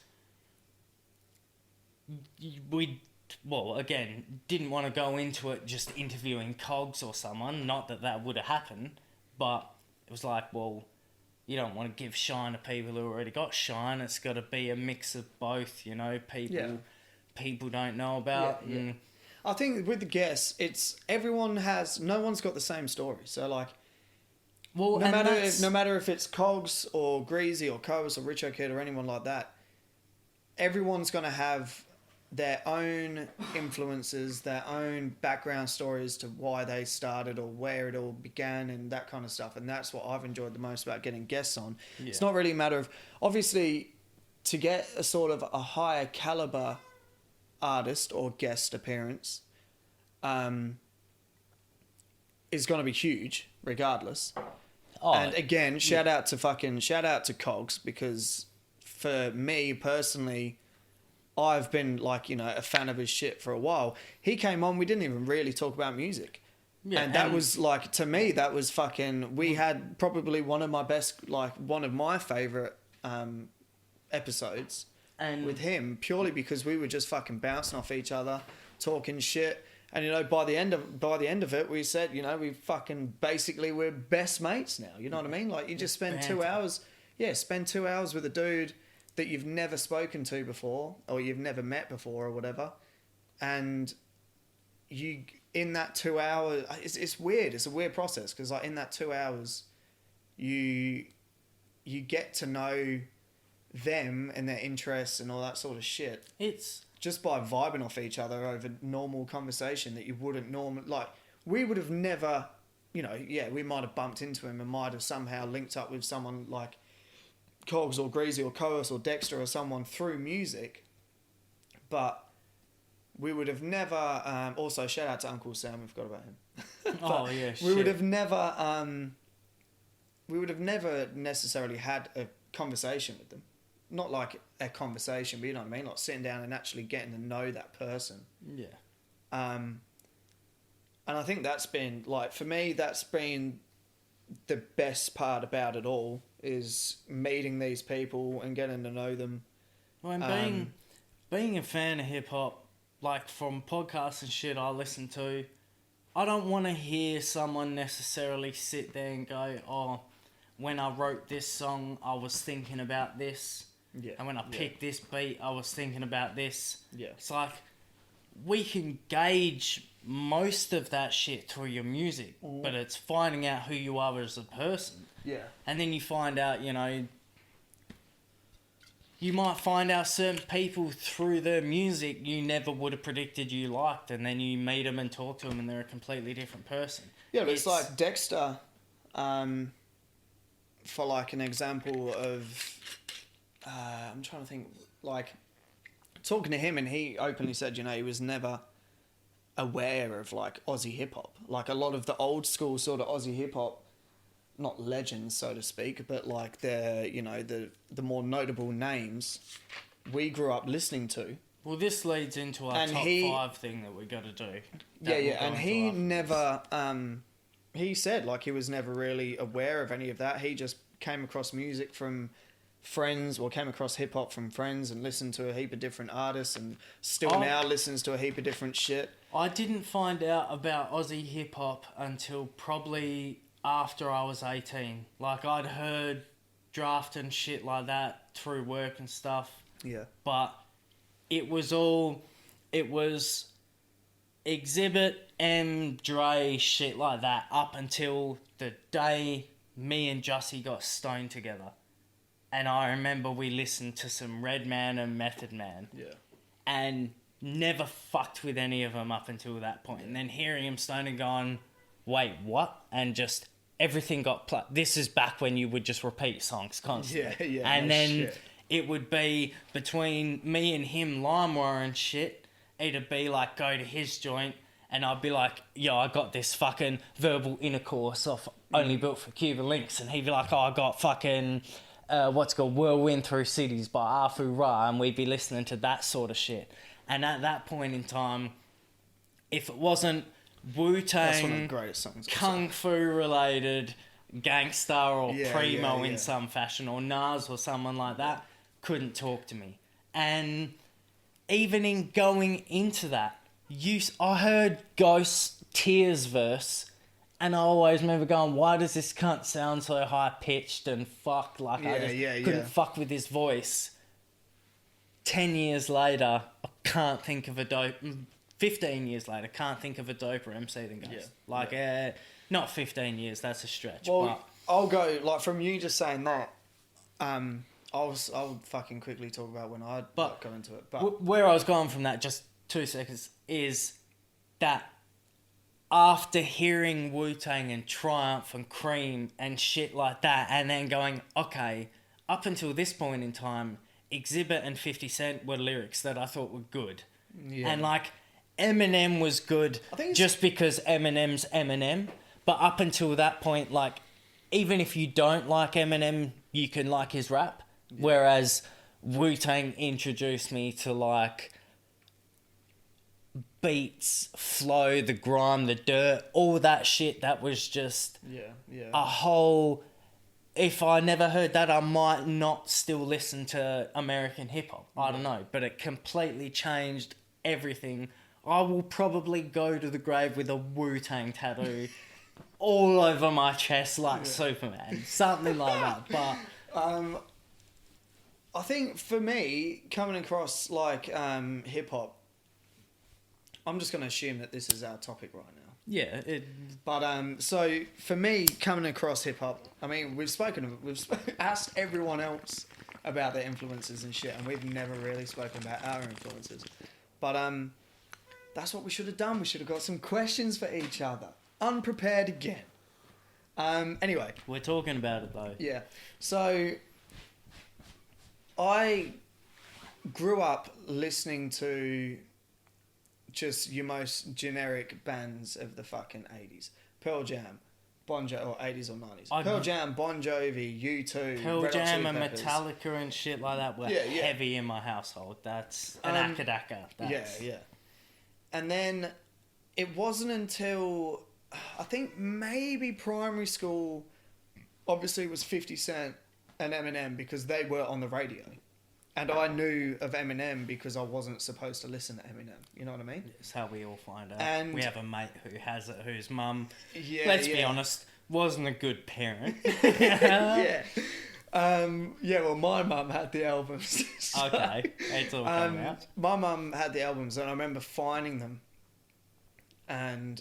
we, well, again, didn't want to go into it just interviewing Cogs or someone, not that that would have happened, but it was like, well, you don't want to give shine to people who already got shine. It's got to be a mix of both, you know, people don't know about.
Yeah. I think with the guests, it's no one's got the same story. So like,
well,
no matter if it's Cogs or Greasy or Coas or Richo Kid or anyone like that, everyone's going to have their own influences, their own background stories to why they started or where it all began and that kind of stuff. And that's what I've enjoyed the most about getting guests on. Yeah. It's not really a matter of, obviously, to get a sort of a higher caliber artist or guest appearance is going to be huge regardless. And again, shout out to Cogs, because for me personally, I've been like, you know, a fan of his shit for a while. He came on, we didn't even really talk about music. Yeah, and that was like, to me, that was fucking, we had probably one of my favourite episodes with him, purely because we were just fucking bouncing off each other, talking shit. And, you know, by the end of it, we said, you know, we're best mates now. You know what I mean? Like, you just spend 2 hours, spend 2 hours with a dude that you've never spoken to before, or you've never met before, or whatever. And you, in that 2 hours, it's weird. It's a weird process, because like in that 2 hours, you get to know them and their interests and all that sort of shit.
It's
just by vibing off each other over normal conversation that you wouldn't normally, like, we would have never, you know, we might have bumped into him and might have somehow linked up with someone like Cogs or Greasy or Coas or Dexter or someone through music, but we would have never, also shout out to Uncle Sam, we forgot about him. We would have never necessarily had a conversation with them. Not like a conversation, but you know what I mean? Like sitting down and actually getting to know that person.
Yeah.
And I think that's been, like, for me, that's been the best part about it all, is meeting these people and getting to know them.
Well, and being a fan of hip-hop, like from podcasts and shit I listen to, I don't want to hear someone necessarily sit there and go, oh, when I wrote this song, I was thinking about this.
Yeah.
And when I picked this beat, I was thinking about this.
Yeah.
It's like, we can gauge most of that shit through your music, but it's finding out who you are as a person.
Yeah.
And then you find out, you know, you might find out certain people through their music you never would have predicted you liked, and then you meet them and talk to them and they're a completely different person.
Yeah, but it's like Dexter, for like an example of, I'm trying to think, like, talking to him, and he openly said, you know, he was never aware of like Aussie hip hop, like a lot of the old school sort of Aussie hip hop, not legends so to speak, but like the more notable names we grew up listening to.
Well, this leads into our top 5 thing that we got to do.
And he never, he said like he was never really aware of any of that. He just came across music from friends, or came across hip hop from friends, and listened to a heap of different artists, and still now listens to a heap of different shit.
I didn't find out about Aussie hip hop until probably after I was 18. Like, I'd heard draft and shit like that through work and stuff.
Yeah.
But it was Exhibit, M, Dre, shit like that, up until the day me and Jussie got stoned together. And I remember we listened to some Redman and Method Man.
Yeah.
And never fucked with any of them up until that point. And then hearing him stoned and going, wait, what? And just everything got this is back when you would just repeat songs constantly.
Yeah.
And then it would be between me and him, LimeWire and shit. It'd be like, go to his joint, and I'd be like, yo, I got this fucking Verbal Intercourse off Only Built for Cuban Links. And he'd be like, oh, I got fucking, what's it called, Whirlwind Through Cities by Arthur Ra. And we'd be listening to that sort of shit. And at that point in time, if it wasn't Wu-Tang, Kung Fu related, Gangster or Primo in some fashion, or Nas or someone like that, couldn't talk to me. And even in going into that, I heard Ghost's Tears verse, and I always remember going, why does this cunt sound so high-pitched and fucked? Like, I just couldn't fuck with his voice. 10 years later, I can't think of a dope... 15 years later, can't think of a doper MC than Ghost. Not 15 years, that's a stretch.
Well,
but
I'll go, like, from you just saying that, I'll fucking quickly talk about when I go into it. But
where I was going from that, just 2 seconds, is that after hearing Wu-Tang and Triumph and Cream and shit like that, and then going, okay, up until this point in time, Exhibit and 50 Cent were lyrics that I thought were good. Yeah. And, like, Eminem was good just because Eminem's Eminem. But up until that point, like, even if you don't like Eminem, you can like his rap. Yeah. Whereas Wu-Tang introduced me to, like, beats, flow, the grime, the dirt, all that shit. That was just a whole... If I never heard that, I might not still listen to American hip-hop. I don't know. But it completely changed everything. I will probably go to the grave with a Wu-Tang tattoo all over my chest like Superman. Something like that. But
I think for me, coming across like hip-hop, I'm just going to assume that this is our topic right now.
yeah,
But so for me, coming across hip hop, I mean, we've asked everyone else about their influences and shit, and we've never really spoken about our influences. But that's what we should have done. We should have got some questions for each other. Unprepared again. Anyway,
we're talking about it though.
yeah. So I grew up listening to just your most generic bands of the fucking 80s. Pearl Jam, Bon Jovi, or 80s or 90s. Pearl Jam, Bon Jovi, U2,
Pearl
Red Hot
Jam
Chili
and
Peppers.
Metallica and shit like that were heavy in my household. That's an akadaka.
Yeah. And then it wasn't until, I think maybe primary school, obviously it was 50 Cent and Eminem because they were on the radio. And I knew of Eminem because I wasn't supposed to listen to Eminem. You know what I mean?
It's how we all find out.
And
we have a mate who has it, whose mum,
Yeah,
let's be honest, wasn't a good parent.
yeah. Well, my mum had the albums. So,
Okay, it's all coming out.
My mum had the albums, and I remember finding them. And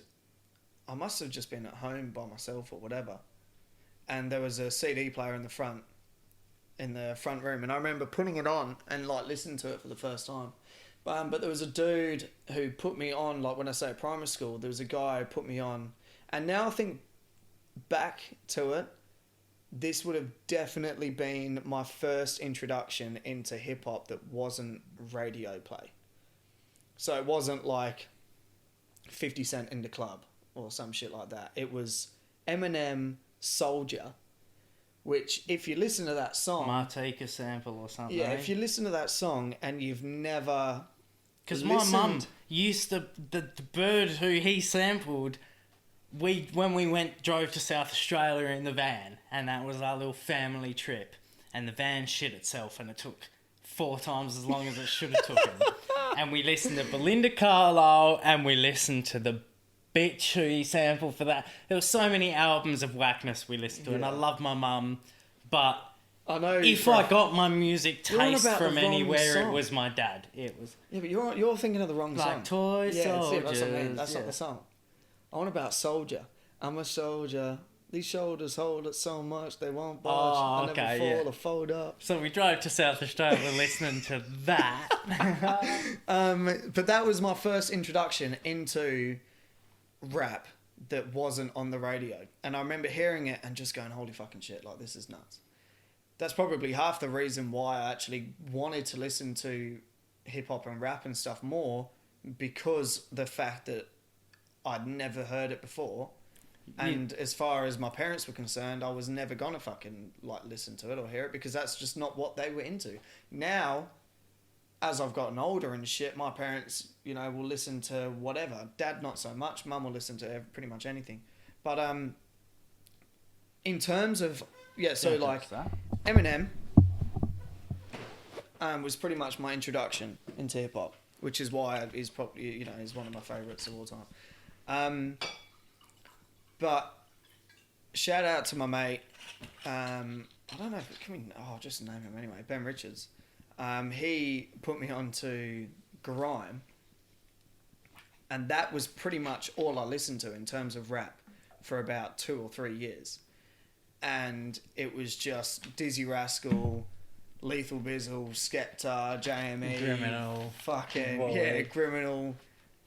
I must have just been at home by myself or whatever. And there was a CD player in the front room, and I remember putting it on and like listening to it for the first time. But there was a dude who put me on, like when I say primary school, there was a guy who put me on, and now I think back to it, this would have definitely been my first introduction into hip hop that wasn't radio play. So it wasn't like 50 Cent in the club or some shit like that. It was Eminem, Soldier. Which, if you listen to that song...
Might take a sample or something.
Yeah, if you listen to that song and you've never...
Because my mum used to... The bird who he sampled, when we drove to South Australia in the van, and that was our little family trip, and the van shit itself, and it took 4 times as long as it should have taken. And we listened to Belinda Carlisle, and we listened to the bitch who he sampled for that. There were so many albums of whackness we listened to, and I love my mum, but
I know
if I got my music taste from anywhere,
song.
it was my dad. It was
Yeah, but you're thinking of the wrong song.
like Toy Soldiers.
That's what I mean. That's not the song. I want about Soldier. I'm a soldier. These shoulders hold it so much they won't budge. I never fall or fold up.
So we drove to South Australia listening to that.
But that was my first introduction into rap that wasn't on the radio, and I remember hearing it and just going, holy fucking shit, like this is nuts. That's probably half the reason why I actually wanted to listen to hip-hop and rap and stuff more, because the fact that I'd never heard it before, and as far as my parents were concerned, I was never gonna fucking like listen to it or hear it, because that's just not what they were into. Now, as I've gotten older and shit, my parents, you know, will listen to whatever. Dad, not so much. Mum will listen to pretty much anything. But in terms of... Yeah, so like Eminem was pretty much my introduction into hip-hop, which is why he's probably, you know, he's one of my favourites of all time. But shout out to my mate. I don't know if... I'll just name him anyway. Ben Richards. He put me onto grime, and that was pretty much all I listened to in terms of rap for about 2 or 3 years. And it was just Dizzy Rascal, Lethal Bizzle, Skepta, JME,
Criminal,
Criminal,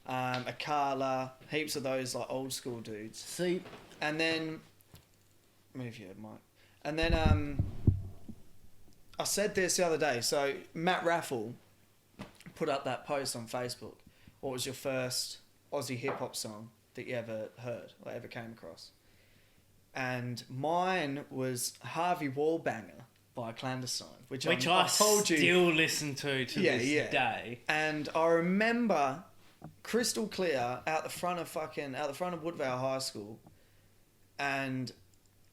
Akala, heaps of those like old school dudes.
See,
and then move your mic, and then I said this the other day. So Matt Raffle put up that post on Facebook. What was your first Aussie hip hop song that you ever heard or ever came across? And mine was Harvey Wallbanger
by Clandestine.
which
I
told you.
still listen to this day.
And I remember crystal clear out the front of Woodvale High School, and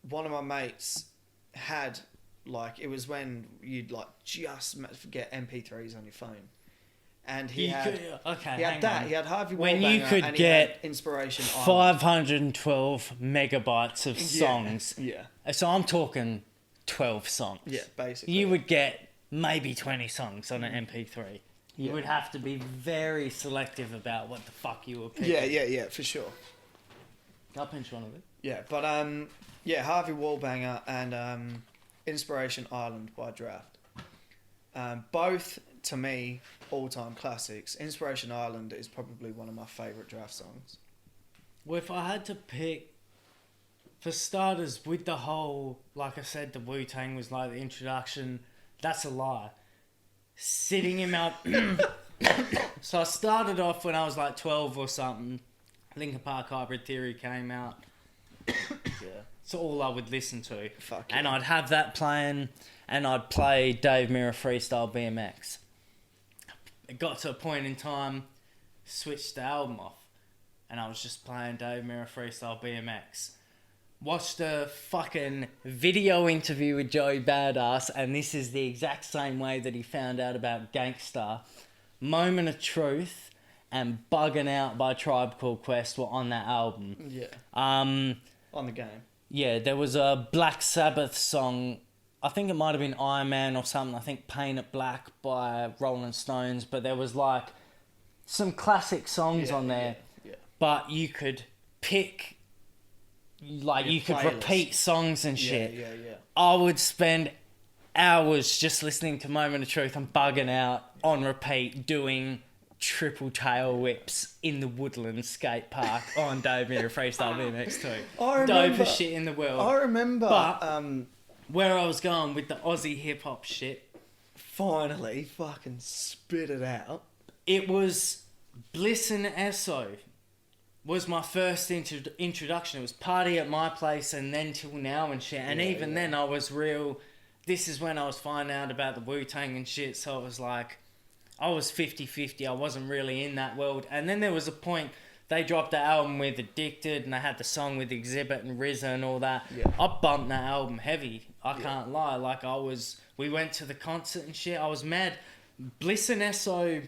one of my mates had, like, it was when you'd like just get MP3s on your phone, and he had Harvey
when
Wallbanger,
you could
and
get
he had Inspiration
512 megabytes of songs.
Yeah.
So I'm talking 12 songs.
Yeah, basically.
You would get maybe 20 songs on an MP3. You would have to be very selective about what the fuck you were picking.
Yeah, for sure.
I'll pinch one of it.
Yeah, but Harvey Wallbanger and Inspiration Island by Draft. Both, to me, all-time classics. Inspiration Island is probably one of my favourite Draft songs.
Well, if I had to pick, for starters, with the whole, like I said, the Wu-Tang was like the introduction, that's a lie. Sitting in my... So I started off when I was like 12 or something. Linkin Park Hybrid Theory came out. It's all I would listen to.
Fuck
and
yeah.
I'd have that playing, and I'd play Dave Mirra Freestyle BMX. It got to a point in time, switched the album off, and I was just playing Dave Mirra Freestyle BMX. Watched a fucking video interview with Joey Badass, and this is the exact same way that he found out about Gangsta. Moment of Truth and Bugging Out by Tribe Called Quest were on that album.
Yeah.
On
the game.
Yeah, there was a Black Sabbath song, I think it might have been Iron Man or something, I think Paint It Black by Rolling Stones, but there was like some classic songs on there, but you could pick, like you could repeat songs and shit.
Yeah.
I would spend hours just listening to Moment of Truth and Bugging Out on repeat, doing triple tail whips in the Woodland skate park on Dave Mirra Freestyle BMX 2. Dopest shit in the world.
I remember.
But where I was going with the Aussie hip hop shit,
finally fucking spit it out.
It was Bliss and Esso was my first introduction. It was Party at My Place and then Till Now and shit. And even then I was real... This is when I was finding out about the Wu-Tang and shit. So it was like... I was 50-50. I wasn't really in that world. And then there was a point... They dropped the album with Addicted and they had the song with Exhibit and RZA and all that.
Yeah.
I bumped that album heavy. I can't lie. Like we went to the concert and shit. I was mad. Bliss and Esso...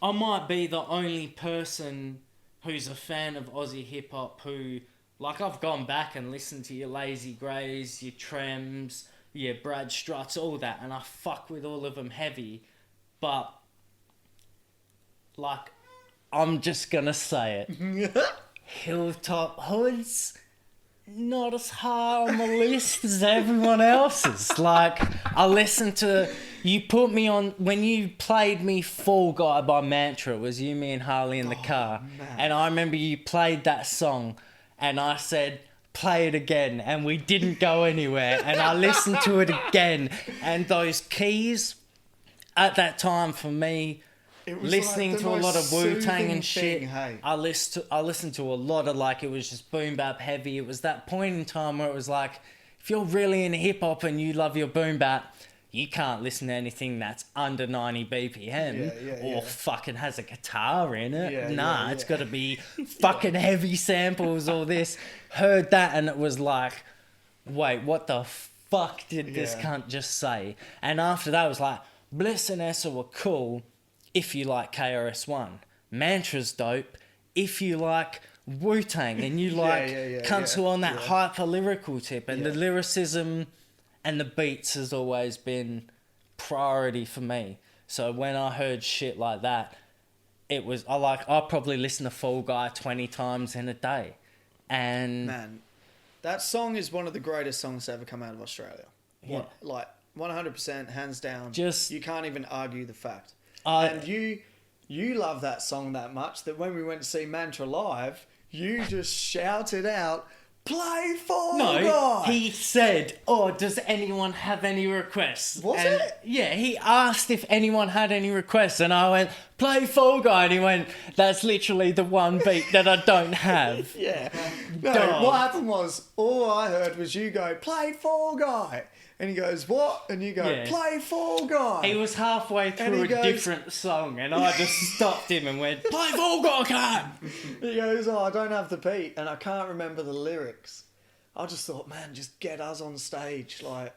I might be the only person who's a fan of Aussie hip hop who, like, I've gone back and listened to your Lazy Greys, your Trems, your Brad Struts, all that, and I fuck with all of them heavy, but, like, I'm just gonna say it. Hilltop Hoods, not as high on the list as everyone else's. Like, I listened to... You put me on... When you played me Fall Guy by Mantra, it was you, me and Harley in the car. Man. And I remember you played that song and I said, play it again. And we didn't go anywhere. And I listened to it again. And those keys, at that time for me... Listening like to a lot of Wu-Tang and shit,
hey.
I listened to a lot of, like, it was just boom bap heavy. It was that point in time where it was like, if you're really into hip hop and you love your boom bap, you can't listen to anything that's under 90 BPM or fucking has a guitar in it. It's got to be fucking heavy samples or this. Heard that and it was like, wait, what the fuck did this cunt just say? And after that it was like, Bliss and Essa were cool if you like KRS-One. Mantra's dope if you like Wu-Tang and you like cunts who are on that hyper lyrical tip, and the lyricism and the beats has always been priority for me. So when I heard shit like that, it was I probably listen to Fall Guy 20 times in a day. And
man, that song is one of the greatest songs to ever come out of Australia.
Yeah.
Like 100%, hands down.
Just
you can't even argue the fact. And you love that song that much that when we went to see Mantra live, you just shouted out, "Play Fall Guy!"
No, he said, "Oh, does anyone have any requests?"
Was it?
Yeah, he asked if anyone had any requests, and I went, "Play Fall Guy," and he went, "That's literally the one beat that I don't have."
No, what happened was, all I heard was you go, "Play Fall Guy." And he goes, what? And you go, play Fall Guy.
He was halfway through different song, and I just stopped him and went, play Fall Guy, Cam!
He goes, oh, I don't have the beat, and I can't remember the lyrics. I just thought, man, just get us on stage. Like,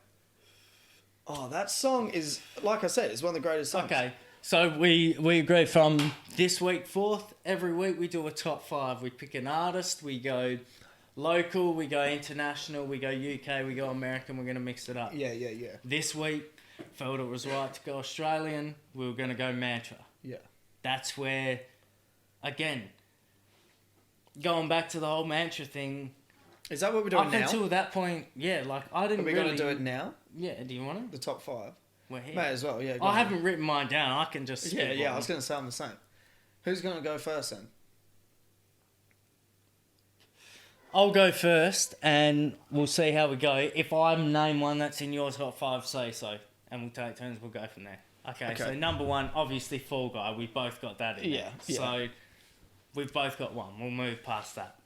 oh, that song is, like I said, it's one of the greatest songs.
Okay, so we agree from this week forth, every week we do a top 5. We pick an artist, we go local, we go international, we go UK, we go American, we're going to mix it up.
Yeah.
This week, felt it was right to go Australian, we were going to go mantra.
Yeah.
That's where, again, going back to the whole mantra thing.
Is that what we're doing now?
Up until that point, yeah, like I didn't really...
Are we going to do it now?
Yeah, do you want to?
The top 5?
We're here.
May as well, yeah.
I haven't written mine down, I can just...
Yeah, I was going to say I'm the same. Who's going to go first then?
I'll go first, and we'll see how we go. If I name one that's in your top 5, say so. And we'll take turns, we'll go from there. Okay, so number 1, obviously Fall Guy. We both got that in there.
Yeah.
So, we've both got one. We'll move past that.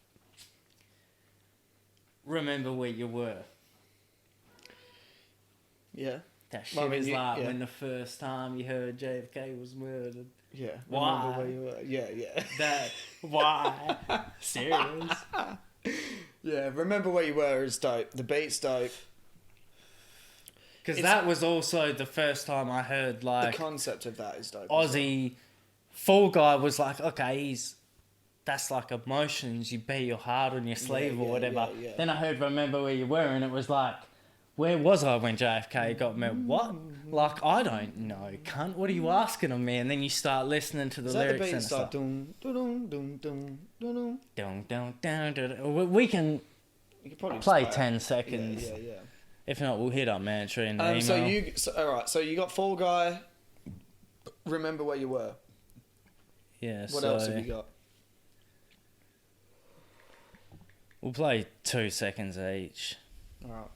Remember where you were.
Yeah.
That shit was like when the first time you heard JFK was murdered.
Yeah.
Why?
Remember where you were. Yeah.
That, why? Serious?
Yeah, Remember Where You Were is dope. The beat's dope.
Because that was also the first time I heard, like...
The concept of that is dope.
Aussie Fall Guy was like, okay, that's like emotions. You beat your heart on your sleeve or whatever.
Yeah.
Then I heard Remember Where You Were, and it was like, where was I when JFK got murdered? What? Like, I don't know, cunt. What are you asking of me? And then you start listening to the lyrics and stuff.
Dun, dun, dun, dun, dun, dun.
Dun, dun, dun, dun. We can
probably
play 10 seconds.
Yeah.
If not, we'll hit up Mantra in the email.
So you got Fall Guy, Remember Where You Were.
Yeah,
What else have you got?
We'll play 2 seconds each.
Alright.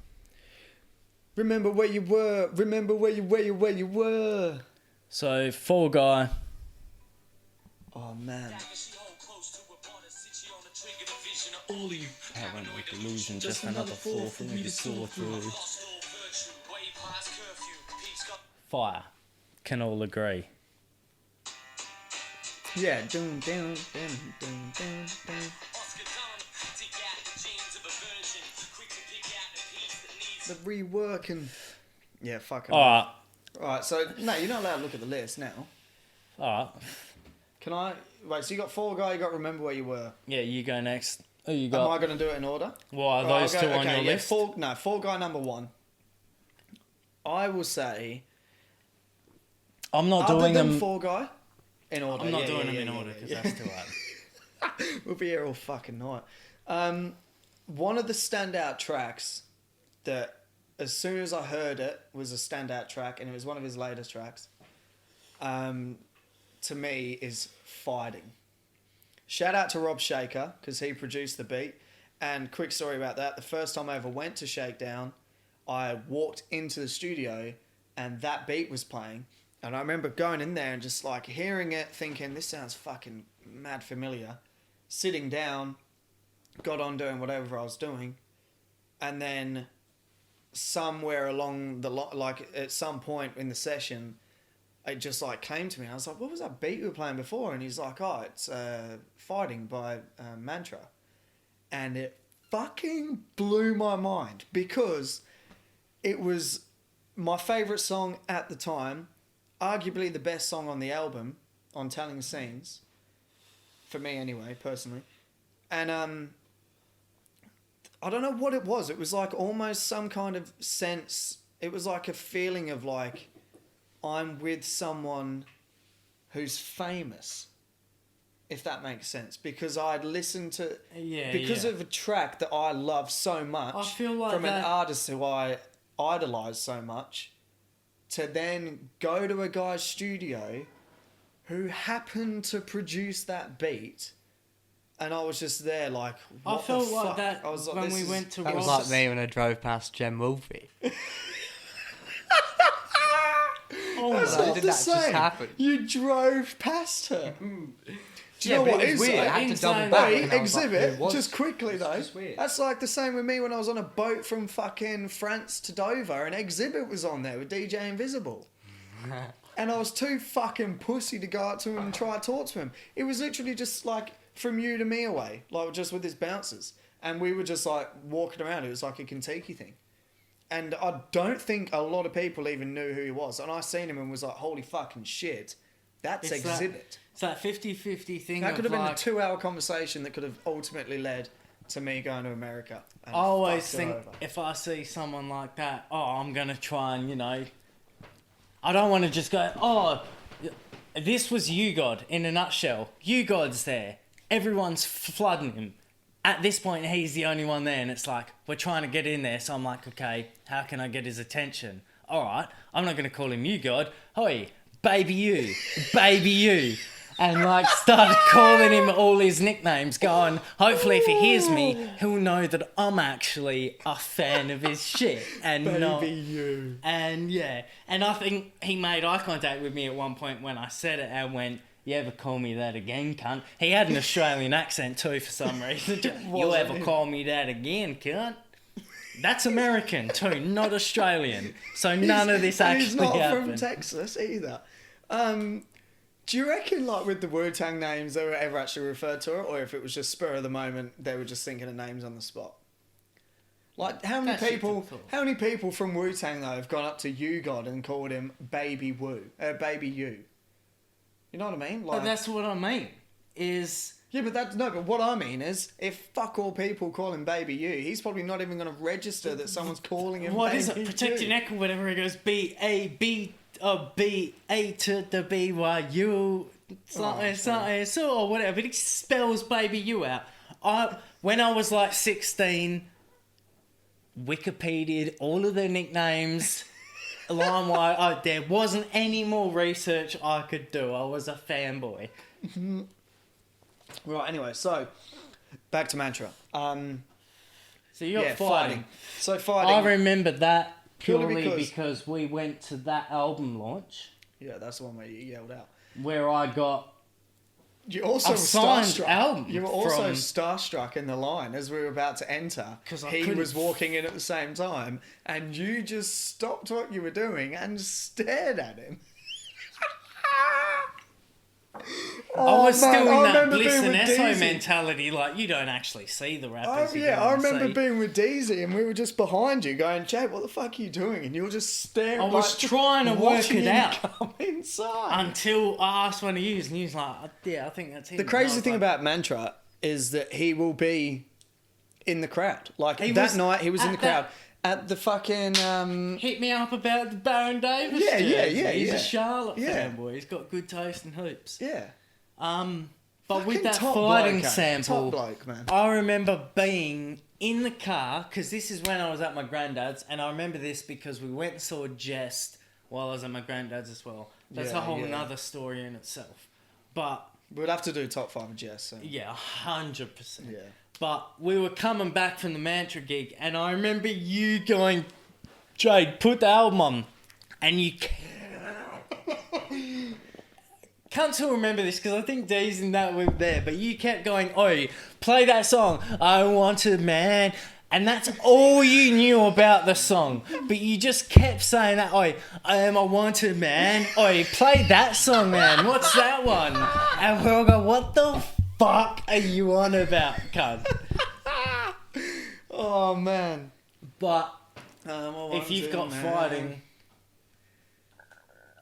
Remember where you were. Remember where you were.
So, Fall Guy.
Oh, man.
I went with illusion, just another floor for me to soar through. Fire. Can all agree.
Yeah. Dun, dun, dun, dun, dun, dun. The reworking. Yeah, fucking. Alright, so no, you're not allowed to look at the list now.
Alright.
Can I? Wait, so you got Fall Guy, you got Remember Where You Were.
Yeah, you go next. Who you got?
Am I going to do it in order?
What are those two on your list?
Fall Guy number 1. I will say.
I'm not doing them.
Fall Guy in order.
I'm not doing them in order because that's too hard.
We'll be here all fucking night. One of the standout tracks that, as soon as I heard it, was a standout track, and it was one of his latest tracks. To me, is Fighting. Shout out to Rob Shaker, because he produced the beat. And quick story about that. The first time I ever went to Shakedown, I walked into the studio and that beat was playing. And I remember going in there and just like hearing it, thinking, this sounds fucking mad familiar. Sitting down, got on doing whatever I was doing. And then somewhere along the like at some point in the session, it just like came to me. I was like, what was that beat we were playing before? And he's like, oh, it's Fighting by Mantra. And it fucking blew my mind because it was my favourite song at the time, arguably the best song on the album, on Telling Scenes, for me anyway, personally. And I don't know what it was. It was like almost some kind of sense. It was like a feeling of like, I'm with someone who's famous, if that makes sense. Because I'd listened to... Because of a track that I love so much,
I feel like
from an artist who I idolise so much, to then go to a guy's studio who happened to produce that beat, and I was just there like, what
I felt
the
like
fuck?
that
I was like,
when we went to...
That was like me when I drove past Jem Wolfie.
Oh, that's not
did
the
that
same.
just happen?
You drove past her. Do you know what
it was
is
weird. I
like?
had to double back.
Wait,
and I was like,
exhibit,
who was
just quickly though.
just weird.
That's like the same with me when I was on a boat from fucking France to Dover, and Exhibit was on there with DJ Invisible. And I was too fucking pussy to go up to him and try to talk to him. It was literally just like from you to me away, like just with his bouncers. And we were just like walking around. It was like a Kentucky thing. And I don't think a lot of people even knew who he was. And I seen him and was like, holy fucking shit, that's Exhibit.
It's that 50-50 thing.
That could have been
like,
a 2-hour conversation that could have ultimately led to me going to America.
I always think if I see someone like that, I'm going to try and, I don't want to just go, this was you, God, in a nutshell. You, God's there. Everyone's flooding him. At this point, he's the only one there, and it's like, we're trying to get in there, so I'm like, okay, how can I get his attention? All right, I'm not going to call him you, God. Hoi, baby you, baby you. And like started calling him all his nicknames, going, hopefully if he hears me, he'll know that I'm actually a fan of his shit. And
baby you.
And yeah, and I think he made eye contact with me at one point when I said it and went, you ever call me that again, cunt? He had an Australian accent too for some reason. You ever call me that again, cunt? That's American too, not Australian. So none of this actually happened.
He's not from Texas either. Do you reckon, like, with the Wu-Tang names, they were ever actually referred to it, or if it was just spur of the moment, they were just thinking of names on the spot? Like, how many people from Wu-Tang, though, have gone up to you, God, and called him Baby Wu, Baby You? You know what I mean? Like,
but that's what I mean, is...
Yeah, but what I mean is, if fuck all people call him Baby You, he's probably not even going to register that someone's calling him
what
Baby
is it? Protect
You.
your neck or whatever. He goes, B-A-B... B-A to the B-Y-U something or whatever, but he spells baby you out. When I was like 16, Wikipedia'd all of their nicknames. LimeWire, there wasn't any more research I could do. I was a fanboy.
Right, anyway, so back to Mantra.
So you got fighting.
So fighting.
I remember that purely
Purely
because we went to that album launch.
Yeah, that's the one where you yelled out.
Where I got
You also
a
were
signed
starstruck.
album.
You were also starstruck in the line as we were about to enter.
'Cause
he was walking in at the same time, and you just stopped what you were doing and stared at him.
I was still in that
remember
bliss
being
and
with
Esso
Deezy.
mentality, like you don't actually see the rappers.
I remember being with Deezy and we were just behind you going, Jake, what the fuck are you doing? And you were just staring.
I was trying to work
watching
it
him
out.
come inside.
Until I asked one of you, and he was like, yeah, I think that's him.
The crazy thing about Mantra is that he will be in the crowd. Like that night, he was in the crowd. At the fucking...
Hit me up about the Baron Davis
Yeah.
He's a Charlotte fanboy. He's got good taste in hoops.
Yeah.
But with that
top
fighting
bloke,
sample,
top bloke, man.
I remember being in the car, because this is when I was at my granddad's, and I remember this because we went and saw Jest while I was at my granddad's as well. That's a whole nother story in itself. But...
We'll have to do top 5 of Jess soon.
Yeah, 100%.
Yeah.
But we were coming back from the Mantra gig, and I remember you going, Jade, put the album on. And you can't still remember this because I think D's and that were there, but you kept going, oi, play that song, I Want a Man. And that's all you knew about the song. But you just kept saying that, oi, I am a wanted man. Oi, play that song, man. What's that one? And we all go, what the fuck are you on about, cunt?
Oh, man.
But if you've got fighting,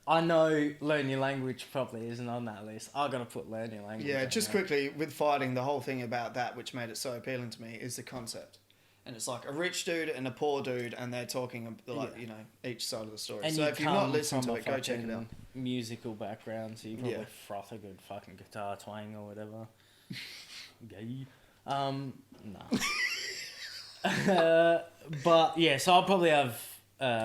I know Learn Your Language probably isn't on that list. I got to put Learn Your Language.
Yeah, just quickly, with fighting, the whole thing about that, which made it so appealing to me, is the concept. And it's like a rich dude and a poor dude, and they're talking like each side of the story.
And
so if you've not listened to it, go check it out.
Musical background, so you probably froth a good fucking guitar twang or whatever. Gay. No. But yeah, so I'll probably have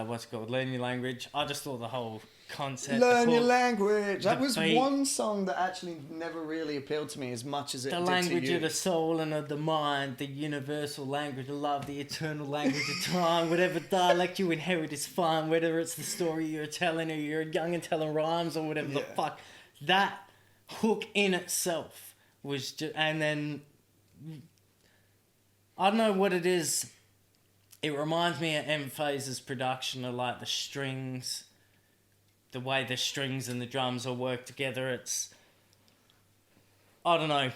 what's it called, Learn Your Language. I just thought the whole concept.
Learn Your Language. That was
beat,
one song that actually never really appealed to me as much as it did to you.
The language of the soul and of the mind, the universal language of love, the eternal language of time, whatever dialect you inherit is fine, whether it's the story you're telling or you're young and telling rhymes or whatever the fuck. That hook in itself was just, and then I don't know what it is. It reminds me of M-Phase's production of like the strings, the way the strings and the drums all work together. It's, I don't know.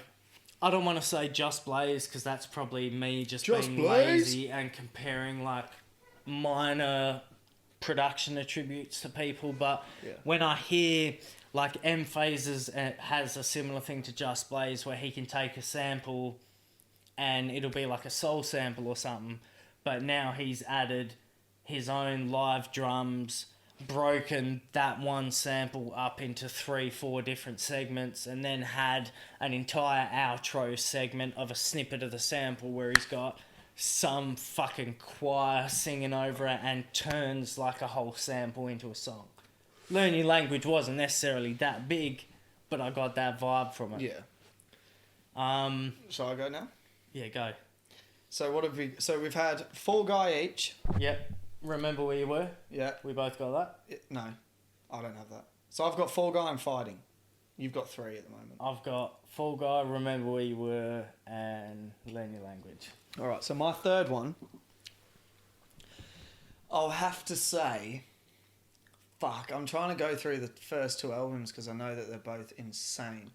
I don't want to say Just Blaze because that's probably me just being lazy and comparing like minor production attributes to people. But when I hear like M-Phases has a similar thing to Just Blaze where he can take a sample and it'll be like a soul sample or something, but now he's added his own live drums, broken that one sample up into 3-4 different segments, and then had an entire outro segment of a snippet of the sample where he's got some fucking choir singing over it and turns like a whole sample into a song. Learn Your Language wasn't necessarily that big, but I got that vibe from it.
Yeah. Shall I go now?
Yeah, go.
So what have we? So we've had Fall Guy each.
Yep. Remember Where You Were?
Yeah.
We both got that?
No, I don't have that. So I've got Fall Guy and Fighting. You've got 3 at the moment.
I've got Fall Guy, Remember Where You Were, and Learn Your Language.
All right. So my third one, I'll have to say, fuck. I'm trying to go through the first 2 albums because I know that they're both insane.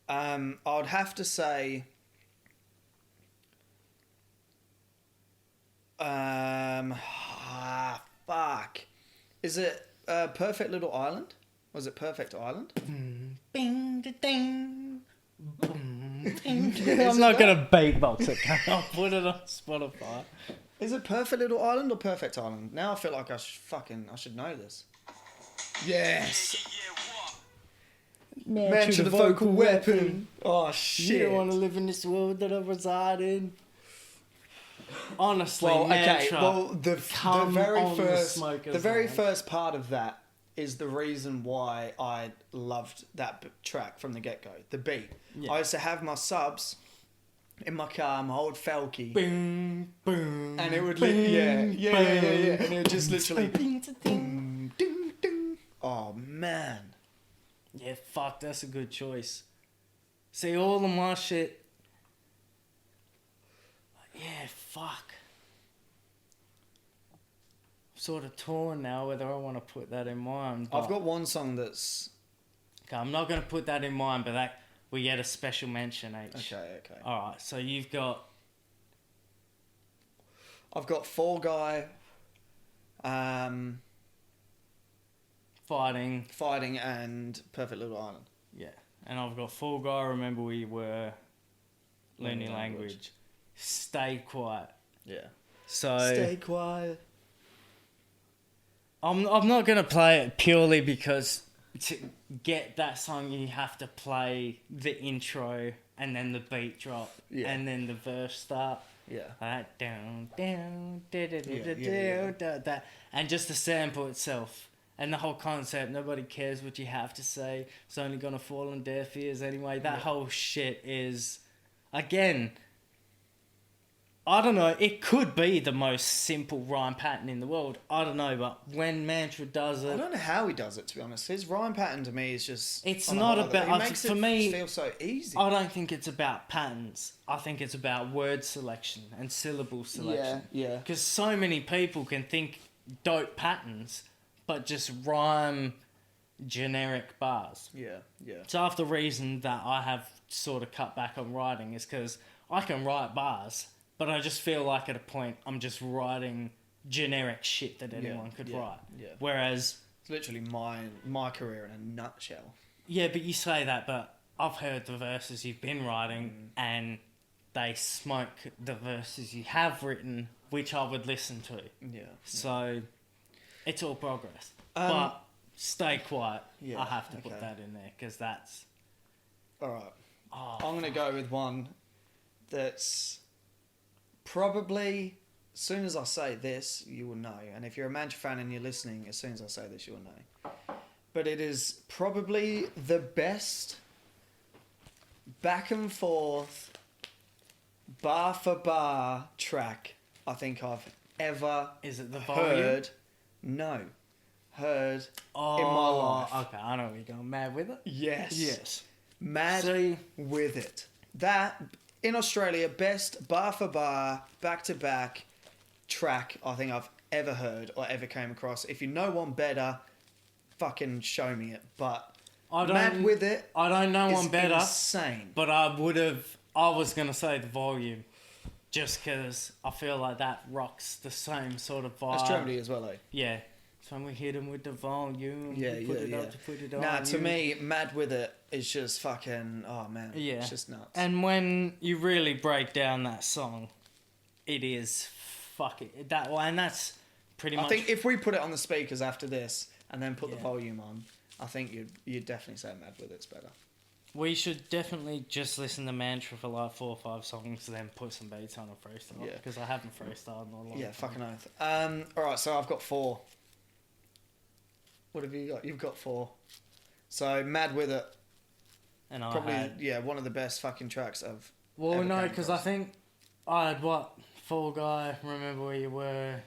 I'd have to say. Fuck. Is it Perfect Little Island? Was it Perfect Island?
Bing, da, ding. Boom, ding. I'm not going to beatbox it. I'll put it on Spotify.
Is it Perfect Little Island or Perfect Island? Now I feel like I should know this. Yes. Man to the vocal weapon. Oh shit.
You don't want to live in this world that I reside in. Honestly,
well, okay.
Mantra,
well, the very first part of that is the reason why I loved that track from the get-go. The beat. Yeah. I used to have my subs in my car, my old Felky,
boom, boom,
and it would yeah, and it would just literally ding, ding, ding. Oh man.
Yeah, fuck, that's a good choice. See, all of my shit. Yeah, fuck. I'm sort of torn now whether I want to put that in mine.
I've got one song that's...
Okay, I'm not going to put that in mine, but that we get a special mention each.
Okay.
Alright, so you've got...
I've got Fall Guy, Fighting and Perfect Little Island.
Yeah, and I've got Fall Guy, Remember Where You Were, Learn Your Language. Stay Quiet.
Yeah.
So
Stay Quiet.
I'm not gonna play it purely because to get that song you have to play the intro and then the beat drop and then the verse start.
Yeah.
Down that and just the sample itself and the whole concept. Nobody cares what you have to say. It's only gonna fall on deaf ears anyway. That whole shit is, again, I don't know, it could be the most simple rhyme pattern in the world. I don't know, but when Mantra does it...
I don't know how he does it, to be honest. His rhyme pattern to me is just...
It's not about...
It makes it feel so easy.
I don't think it's about patterns. I think it's about word selection and syllable selection.
Yeah.
Because so many people can think dope patterns, but just rhyme generic bars.
Yeah.
So half the reason that I have sort of cut back on writing is because I can write bars... But I just feel like at a point I'm just writing generic shit that anyone could write. Yeah. Whereas...
It's literally my career in a nutshell.
Yeah, but you say that, but I've heard the verses you've been writing and they smoke the verses you have written, which I would listen to.
Yeah.
So it's all progress. But Stay Quiet, I have to put that in there because that's...
Alright. I'm going to go with one that's... Probably, as soon as I say this, you will know. And if you're a Mantra fan and you're listening, as soon as I say this, you will know. But it is probably the best back and forth, bar for bar track I think I've ever
Is it the
heard. No. Heard in my life.
Okay, I know where you're going. Mad with it?
Yes. Mad With It. That, in Australia, best bar for bar, back-to-back track I think I've ever heard or ever came across. If you know one better, fucking show me it. But Mad With It,
I don't know one better.
Insane.
But I was going to say The Volume. Just because I feel like that rocks the same sort of vibe.
That's Germany as well, eh?
Yeah. So we hit them with the volume.
Yeah,
put it
yeah.
up to put it on.
Nah, to me, Mad With It is just fucking... Oh, man.
Yeah.
It's just nuts.
And when you really break down that song, it is fucking... That one, and that's pretty much...
I think if we put it on the speakers after this and then put the volume on, I think you'd definitely say Mad With It's better.
We should definitely just listen to Mantra for like 4 or 5 songs, then put some beats on a freestyle.
Yeah.
Because I haven't freestyled in a long time.
Yeah, fucking oath. Alright, so I've got 4. What have you got? You've got 4. So, Mad With It.
And
Probably, one of the best fucking tracks I've
Well,
ever
no,
came
because I
across.
think I had what? Fall Guy, Remember Where You Were.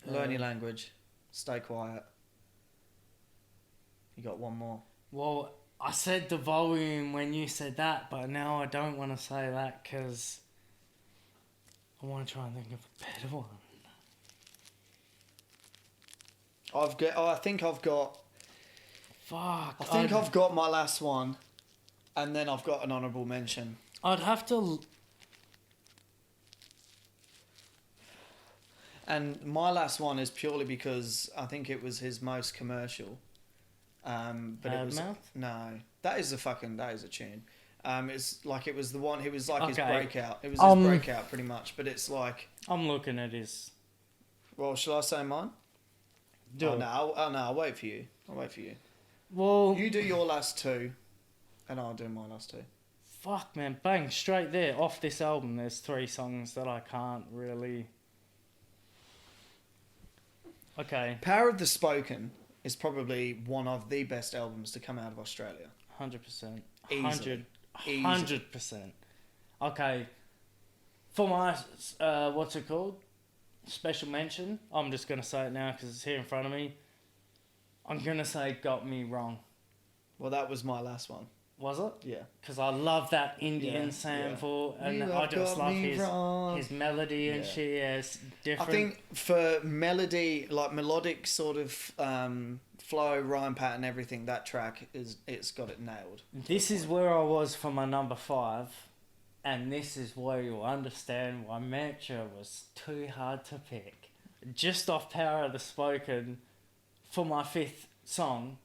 Learn your language. Stay quiet. You got one more.
Well, I said The Volume when you said that, but now I don't want to say that because I want to try and think of a better one.
I think I've got...
Fuck.
I think I've got my last one, and then I've got an honourable mention.
I'd have to...
And my last one is purely because I think it was his most commercial. But it was
Mouth?
no. That is a tune. It's like it was the one. It was like his
Okay.
breakout. It was his breakout pretty much. But it's like.
I'm looking at his...
Well, shall I say mine?
Do it.
No, I'll wait for you.
Well...
You do your last 2, and I'll do my last 2.
Fuck, man. Bang, straight there. Off this album, there's 3 songs that I can't really... Okay.
Power of the Spoken is probably one of the best albums to come out of Australia.
100%.
Easily.
100%. Okay. For my, what's it called? Special mention. I'm just going to say it now because it's here in front of me. I'm going to say Got Me Wrong.
Well, that was my last one.
Was it?
Yeah.
Because I love that Indian sample and I just love his melody and shit. Yeah, it's different.
I think for melody, like melodic sort of flow, rhyme pattern, everything, that track it's got it nailed.
This is where I was for my number 5, and this is where you'll understand why Mantra was too hard to pick. Just off Power of the Spoken, for my 5th song,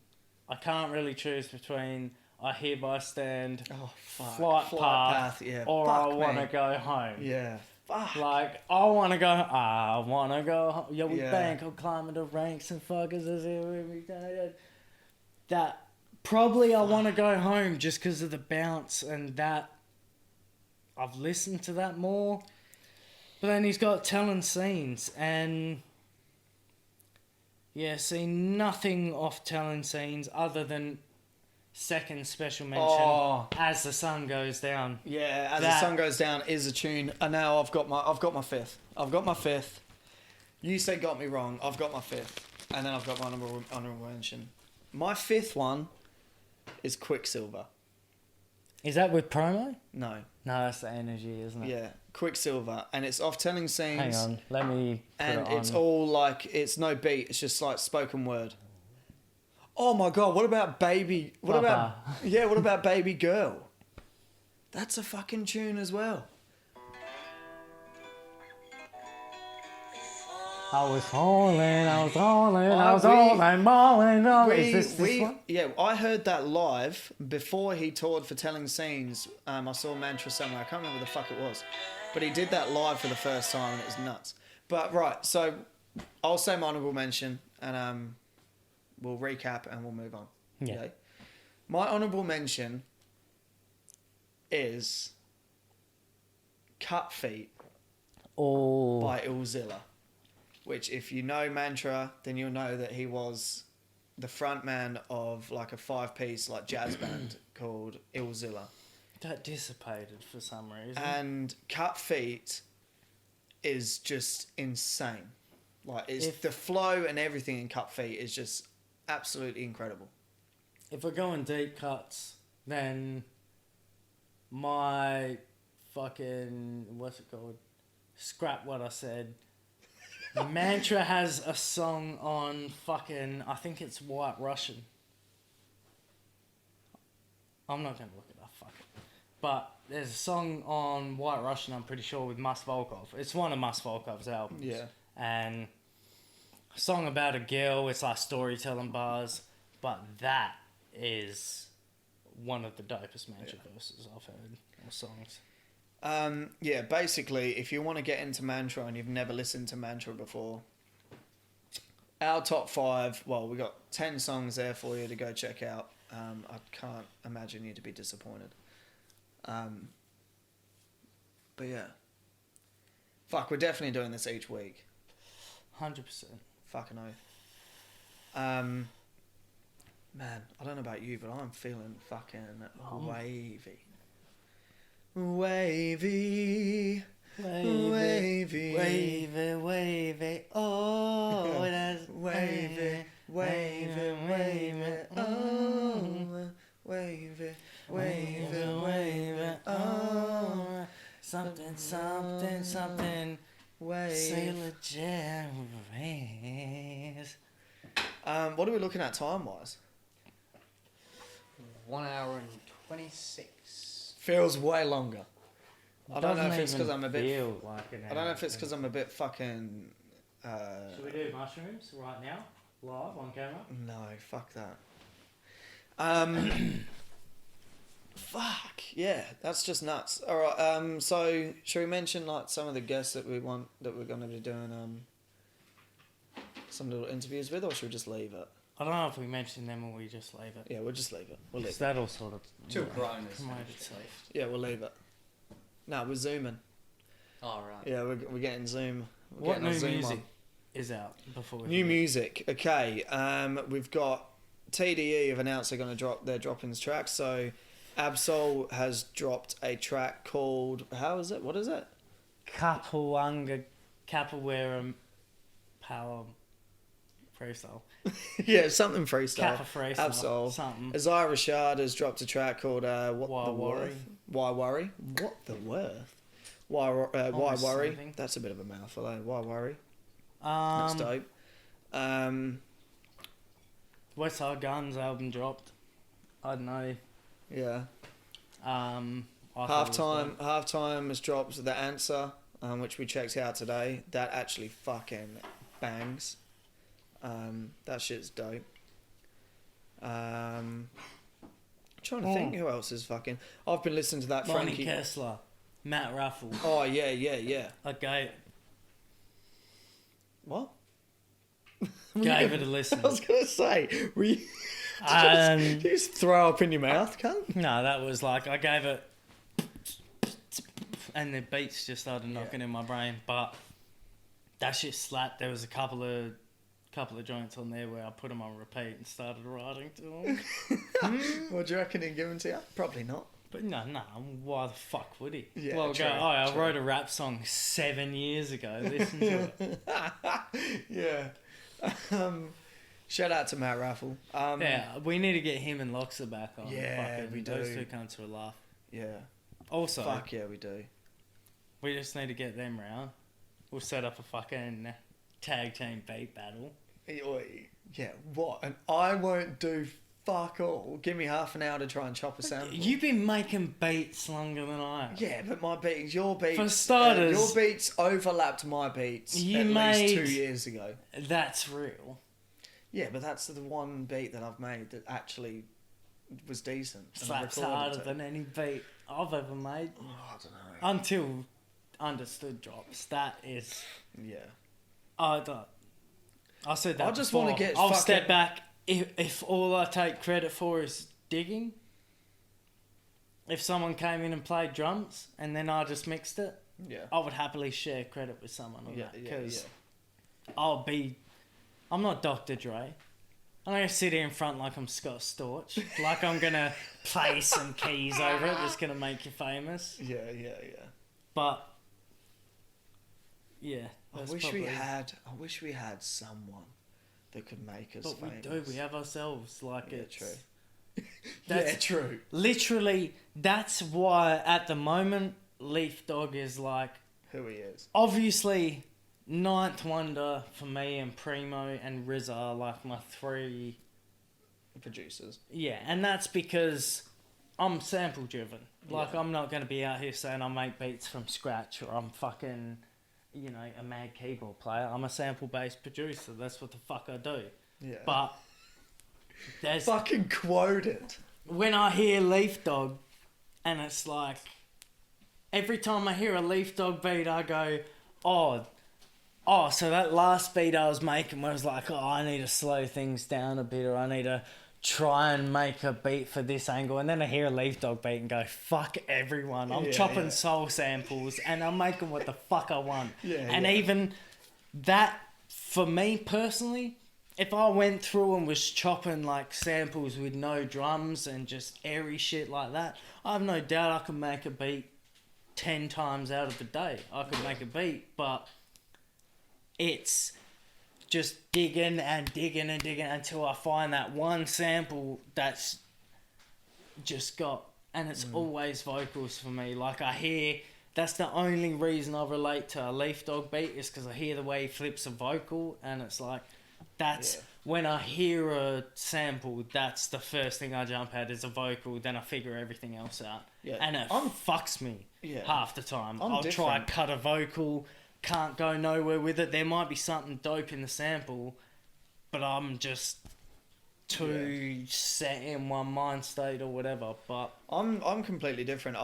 I can't really choose between I Hereby Stand, Flight Path, or I Want to Go Home.
Yeah. Fuck.
Like, I want to go home. Yo, we bank on climbing the ranks and fuckers as every day. That, probably I want to go home just because of the bounce and that. I've listened to that more. But then he's got Telling Scenes and... Yeah, see, nothing off Telling Scenes other than second special mention, As the Sun Goes Down.
Yeah, As the Sun Goes Down is a tune. And now I've got my 5th. You say Got Me Wrong. I've got my 5th. And then I've got my honourable mention. My 5th one is Quicksilver.
Is that with promo?
No.
No, that's the Energy, isn't it?
Yeah, Quicksilver. And it's off Telling Scenes.
Hang on, let me put
And
it on.
it's all like, it's no beat. It's just like spoken word. Oh my God, what about Baby... What about Baby Girl? That's a fucking tune as well.
I was falling, balling. Oh, is this one?
Yeah, I heard that live before he toured for Telling Scenes. I saw Mantra somewhere. I can't remember what the fuck it was. But he did that live for the first time and it was nuts. But right, so I'll say my honourable mention and we'll recap and we'll move on.
Yeah.
Okay? My honourable mention is Cut Feet by Illzilla. Which, if you know Mantra, then you'll know that he was the frontman of like a 5-piece like jazz band called Illzilla.
That dissipated for some reason.
And Cut Feet is just insane. Like, the flow and everything in Cut Feet is just absolutely incredible.
If we're going deep cuts, then my fucking, what's it called? Scrap what I said. Mantra has a song on fucking, I think it's White Russian. I'm not going to look it up, fuck it. But there's a song on White Russian, I'm pretty sure, with Mus Volkov. It's one of Mus Volkov's albums.
Yeah.
And a song about a girl, it's like storytelling bars. But that is one of the dopest Mantra verses I've heard, or songs.
Yeah, basically, if you want to get into Mantra and you've never listened to Mantra before, our top 5, well, we got 10 songs there for you to go check out. I can't imagine you to be disappointed. But yeah. Fuck, we're definitely doing this each week.
100%.
Fucking oath. Man, I don't know about you, but I'm feeling fucking wavy. Wavy. Wavy.
Wavy, wavy, oh, that's
Wavy, wavy, wavy, oh, wavy, wavy, wavy, oh,
something, something, something, Sailor Jerry's.
What are we looking at time-wise?
1 hour and 26.
Feels way longer. I don't know if it's because I'm a bit.
Like
I don't know if it's because I'm a bit fucking.
Should we do mushrooms right now, live on camera?
No, fuck that. Fuck yeah, that's just nuts. All right. So should we mention like some of the guests that we're going to be doing some little interviews with, or should we just leave it?
I don't know if we mention them or we just leave it.
Yeah, we'll just leave it. We'll leave it.
That'll sort of
Promote
itself.
Yeah, we'll leave it. No, we're zooming.
Oh, right.
Yeah, we're getting Zoom. We're
What
getting our
new
Zoom
music
on.
is out before we
New
finish?
music. Okay. We've got TDE have announced they're going to drop their drop-ins track. So, Absol has dropped a track called, how is it? What is it?
Capoeira Power Freestyle.
Yeah, something freestyle.
Kappa Freestyle.
Absol.
Something.
Azai Rashad has dropped a track called What
Why
the
Worry?
Worth? Why Worry? What the Worth? Why
Almost
Worry?
something.
That's a bit of a mouthful, eh? Why Worry? That's dope.
West Side Guns album dropped. I don't know.
Yeah.
I thought it was
Halftime has dropped The Answer, which we checked out today. That actually fucking bangs. That shit's dope. I'm trying to think who else is fucking. I've been listening to that
Bonnie
Frankie.
Kessler, Matt Ruffle.
Oh yeah.
Okay,
What?
gave it a listen.
I was gonna say, did you just throw up in your mouth, cunt?
No, that was like I gave it, and the beats just started knocking in my brain. But that shit slapped. There was a couple of joints on there where I put them on repeat and started writing to them.
What do you reckon he'd give them to you? Probably not.
But no, why the fuck would he?
Yeah,
well,
true,
go, I
true.
wrote a rap song 7 years ago. Listen to it.
Yeah. Shout out to Matt Raffle.
Yeah, we need to get him and Loxa back on.
Yeah,
Fucking,
we
those
do.
two cunts are a laugh.
Yeah.
Also,
Fuck yeah, we do.
we just need to get them round. We'll set up a fucking tag team beat battle.
Yeah, what? And I won't do fuck all. Give me half an hour to try and chop a sample.
You've been making beats longer than I have.
Yeah, but my beats, your beats...
For starters...
your beats overlapped my beats
You
at
made-
least 2 years ago.
That's real.
Yeah, but that's the one beat that I've made that actually was decent. and I
Slaps
recorded
harder
it.
than any beat I've ever made.
Oh, I don't know.
Until Understood drops. That is...
Yeah.
I said that
I just
before.
wanna get
I'll
fucking-
step back. If all I take credit for is digging, if someone came in and played drums and then I just mixed it,
Yeah.
I would happily share credit with someone on
Yeah,
that.
yeah,
Because I'm not Dr. Dre. I'm not going to sit here in front like I'm Scott Storch. Like I'm going to play some keys over it that's going to make you famous.
Yeah.
But, yeah.
I
that's
wish
probably-
we had someone that could make us
But we
famous.
do. We have ourselves. Like
Yeah,
it's...
true. Yeah, true.
Literally, that's why at the moment, Illdok is like...
Who he is.
Obviously, Ninth Wonder for me and Primo and RZA are like my three...
Producers.
Yeah, and that's because I'm sample driven. Like,
Yeah.
I'm not going to be out here saying I make beats from scratch or I'm fucking, you know, a mad keyboard player. I'm a sample-based producer. That's what the fuck I do.
Yeah.
But there's...
Fucking quoted.
When I hear Illdok, and it's like... Every time I hear a Illdok beat, I go, oh, so that last beat I was making was like, oh, I need to slow things down a bit, or I need to try and make a beat for this angle. And then I hear a Illdok beat and go, fuck everyone. I'm chopping soul samples and I'm making what the fuck I want. Even that, for me personally, if I went through and was chopping like samples with no drums and just airy shit like that, I have no doubt I could make a beat 10 times out of the day. I could make a beat, but it's just digging and digging and digging until I find that one sample that's just got, and it's always vocals for me. Like I hear, that's the only reason I relate to a Illdok beat is because I hear the way he flips a vocal, and it's like, that's when I hear a sample, that's the first thing I jump at is a vocal, then I figure everything else out.
Yeah.
And it fucks me half the time.
I'm
I'll try
different.
cut a vocal, can't go nowhere with it. There might be something dope in the sample, but I'm just too set in one mind state or whatever. But
I'm completely different.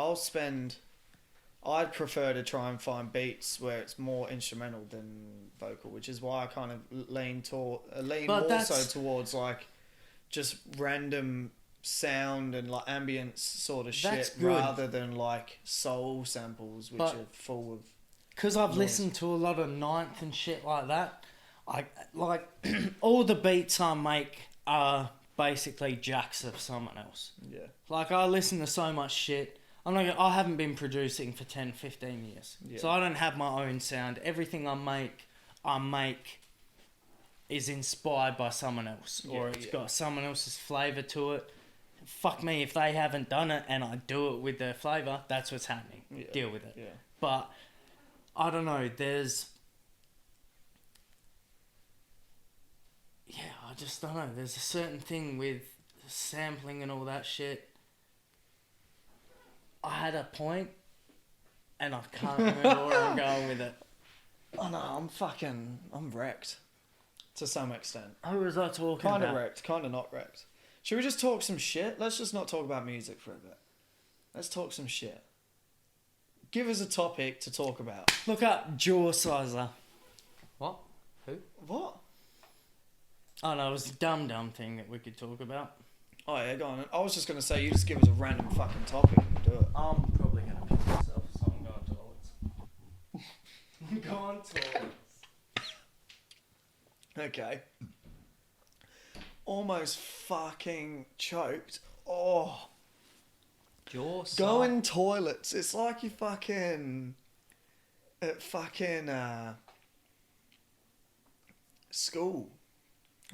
I'd prefer to try and find beats where it's more instrumental than vocal, which is why I kind of lean more so towards like just random sound and like ambience sort of shit rather than like soul samples which are full of...
Because I've listened to a lot of Ninth and shit like that, I like all the beats I make are basically jacks of someone else.
Yeah.
Like I listen to so much shit. I haven't been producing for 10, 15 years. Yeah. So I don't have my own sound. Everything I make is inspired by someone else. Or it's got someone else's flavour to it. Fuck me, if they haven't done it and I do it with their flavour, that's what's happening. Yeah. Deal with it.
Yeah.
But, I don't know, I just don't know. There's a certain thing with sampling and all that shit. I had a point, and I can't remember where I'm going with it.
Oh no, I'm wrecked. To some extent.
Who was I talking about?
Kind of wrecked, kind of not wrecked. Should we just talk some shit? Let's just not talk about music for a bit. Let's talk some shit. Give us a topic to talk about.
Look up jaw sizer.
What? Who?
What?
Oh no, it was a dumb thing that we could talk about.
Oh yeah, go on. I was just going to say, you just give us a random fucking topic and do it.
I'm probably going to pick myself, so I'm going toilets. Going toilets.
Okay. Almost fucking choked. Oh. Going toilets. It's like you fucking... At fucking... school.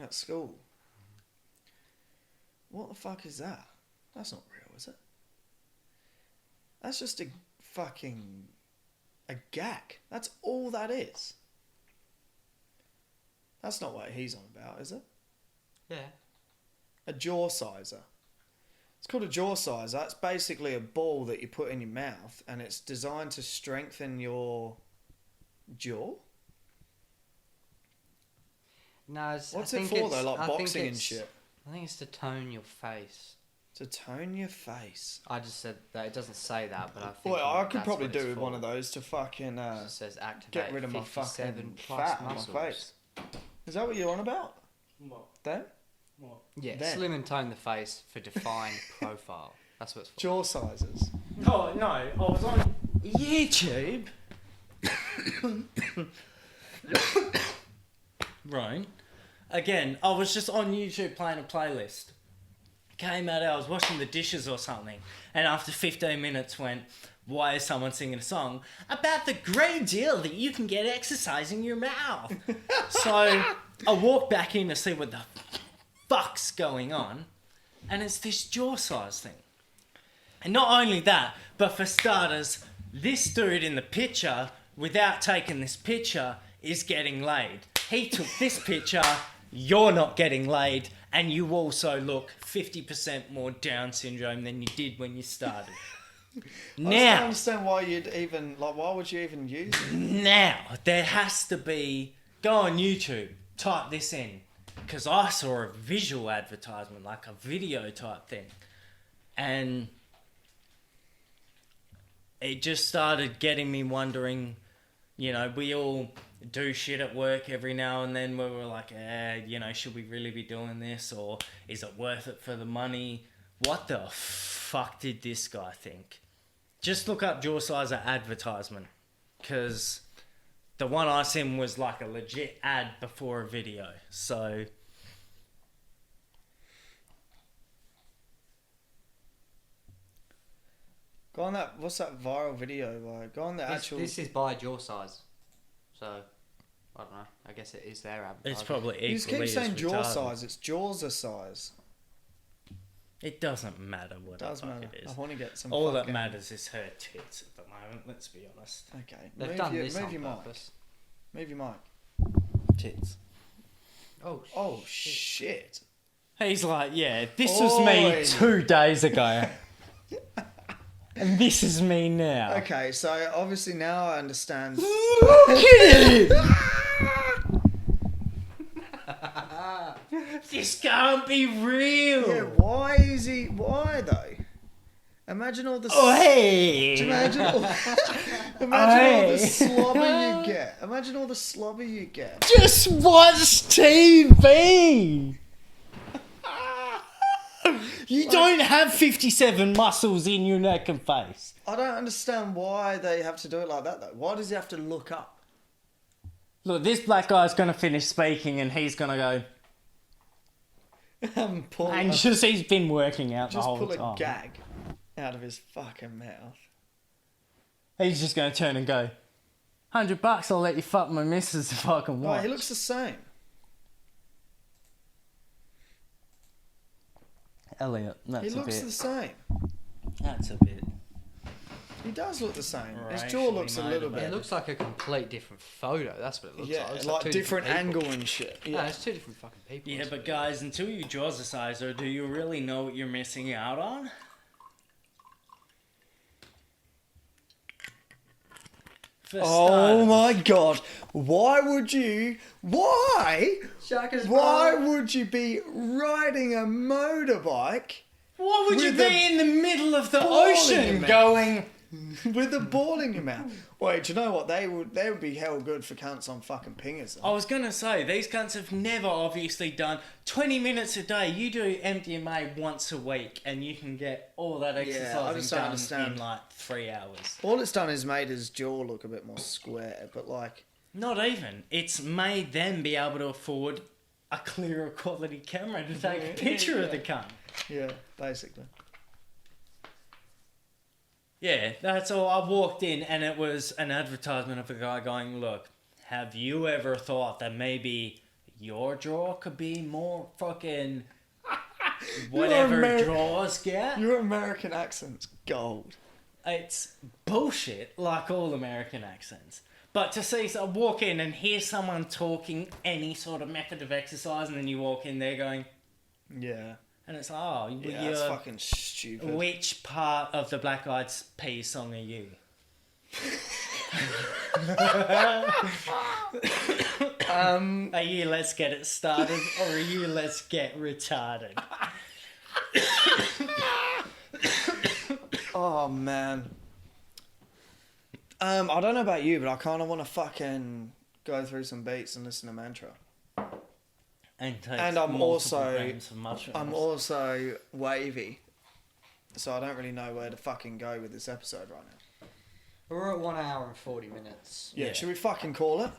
At school. What the fuck is that? That's not real, is it? That's just a gag. That's all that is. That's not what he's on about, is it?
Yeah.
A jaw sizer. It's called a jaw sizer. It's basically a ball that you put in your mouth and it's designed to strengthen your jaw.
No,
what's it for though? Like boxing and shit?
I think it's to tone your face.
To tone your face.
I just said that. It doesn't say that, but I think...
Well, I could probably do with one of those to fucking...
it says activate
get rid of my fucking fat on my face. Is that what you're on about?
What?
Then?
What?
Yeah,
Then.
slim and tone the face for defined profile. That's what it's for.
Jaw sizes.
No, I was on YouTube. Right. Again, I was just on YouTube playing a playlist. Came out, I was washing the dishes or something, and after 15 minutes went, why is someone singing a song about the great deal that you can get exercising your mouth? So I walked back in to see what the fuck's going on, And it's this jaw size thing. And not only that, but for starters, this dude in the picture, without taking this picture, is getting laid. He took this picture, you're not getting laid, and you also look 50% more Down syndrome than you did when you started.
I don't understand why you'd even, like, why would you even use it?
Now, there has to be, go on YouTube, type this in, because I saw a visual advertisement, like a video type thing, and it just started getting me wondering, you know, we all do shit at work every now and then where we're like, you know, should we really be doing this, or is it worth it for the money? What the fuck did this guy think? Just look up jaw sizer advertisement, because the one I seen was like a legit ad before a video. So
Go on that. What's that viral video? Like, go on the actual.
This is by jaw size, so I don't know. I guess it is their advertising.
it's probably equally
You just keep saying
as
jaw
retarded.
size. It's jaws size.
It doesn't matter what
It does
the fuck
matter.
it
I
is.
want to get some.
All that
fucking-
matters is her tits at the moment. Let's be honest.
Okay.
They've
move
done
your,
this
move
on
your mic.
purpose.
Move your mic.
Tits.
Oh shit.
He's like, yeah, this was me
Oi.
2 days ago. And this is me now.
Okay, so obviously now I understand.
This can't be real.
Yeah, why is he? Why though? Imagine all the.
Oh, hey.
Imagine all, imagine all the
Hey.
slobber you get. Imagine all the slobber you get.
Just watch TV. You don't have 57 muscles in your neck and face.
I don't understand why they have to do it like that though. Why does he have to look up?
Look, this black guy's going to finish speaking and he's going to go...
Pull
And just he's been working out the
just
whole
pull a
time.
gag out of his fucking mouth.
He's just going to turn and go, $100, I'll let you fuck my missus if I can
Right,
watch.
he looks the same.
Elliot, that's
He
a
looks
bit.
the same.
That's a bit.
He does look the same. His
Racially
jaw looks a little
It
bit.
looks like a complete different photo. That's what it looks
Yeah,
like. It's
like
two
different
people.
angle and shit.
No,
Yeah.
it's two different fucking people.
Yeah,
That's
but
what
guys, until you jaws a sizer, do you really know what you're missing out on? For
Oh
starters.
my god! Why would you? Why?
Shaka's
Why would you be riding a motorbike
What would you
With
be
a
in the middle of the
ball in
ocean
your mouth.
going...
with a ball in your mouth? Wait, do you know what? They would be hell good for cunts on fucking pingers.
I was going to say, these cunts have never obviously done 20 minutes a day. You do MDMA once a week and you can get all that
I
exercising
just don't
done
understand.
in like 3 hours.
All it's done is made his jaw look a bit more square, but like,
Not even. It's made them be able to afford a clearer quality camera to take a picture of the cunt.
yeah, basically.
Yeah, that's all. I walked in and it was an advertisement of a guy going, look, have you ever thought that maybe your jaw could be more fucking whatever
Ameri-
jaws get?
Your American accent's gold.
It's bullshit, like all American accents. But to see, so walk in and hear someone talking any sort of method of exercise, and then you walk in there going,
Yeah.
and it's like, oh,
Yeah,
you're,
that's fucking stupid.
which part of the Black Eyed Peas song are you? Are you Let's Get It Started, or are you Let's Get Retarded?
Oh man. I don't know about you, but I kind of want to fucking go through some beats and listen to Mantra.
And, take
And I'm
multiple
also-
grams of mushrooms.
I'm also wavy, so I don't really know where to fucking go with this episode right now.
We're at 1 hour and 40 minutes.
Yeah,
Yeah.
should we fucking call it?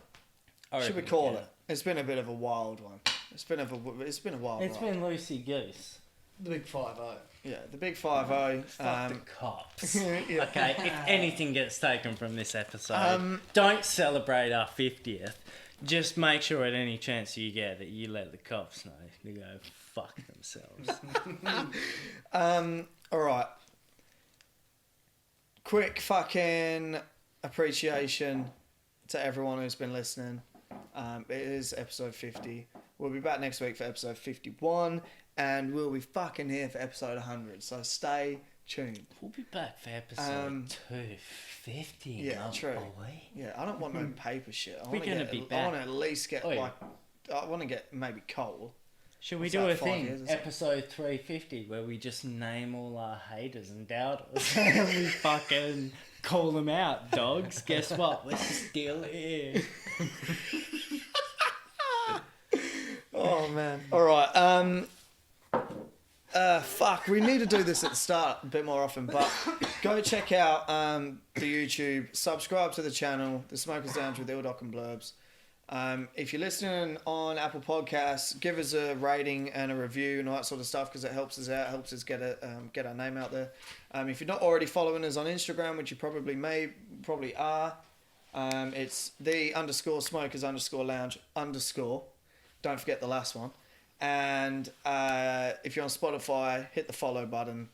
I
Should we
reckon,
call
yeah.
it? It's been a bit of a wild one. It's been a wild
It's
ride.
been loosey goose.
The big 5-0.
Yeah, the big 5-0.
Fuck the cops.
Yeah.
Okay, if anything gets taken from this episode, don't celebrate our 50th. Just make sure at any chance you get that you let the cops know to go fuck themselves.
All right. Quick fucking appreciation to everyone who's been listening. It is episode 50. We'll be back next week for episode 51, and we'll be fucking here for episode 100. So stay tuned.
We'll be back for episode 250.
Yeah, true.
Boy.
Yeah, I don't want no paper shit.
We're gonna be back.
I want to at least get
Oh, yeah.
I want to get maybe coal.
Should we
What's
do
that,
a
5
thing,
years or something?
episode 350, where we just name all our haters and doubters and we fucking call them out, dogs? Guess what? We're still here.
Oh man. All right. Fuck. We need to do this at the start a bit more often, but go check out the YouTube. Subscribe to the channel, The Smokers Lounge with Illdok and Blurbs. If you're listening on Apple Podcasts, give us a rating and a review and all that sort of stuff because it helps us out, helps us get our name out there. If you're not already following us on Instagram, which you probably are, it's _smokers_lounge_. Don't forget the last one. And if you're on Spotify, hit the follow button.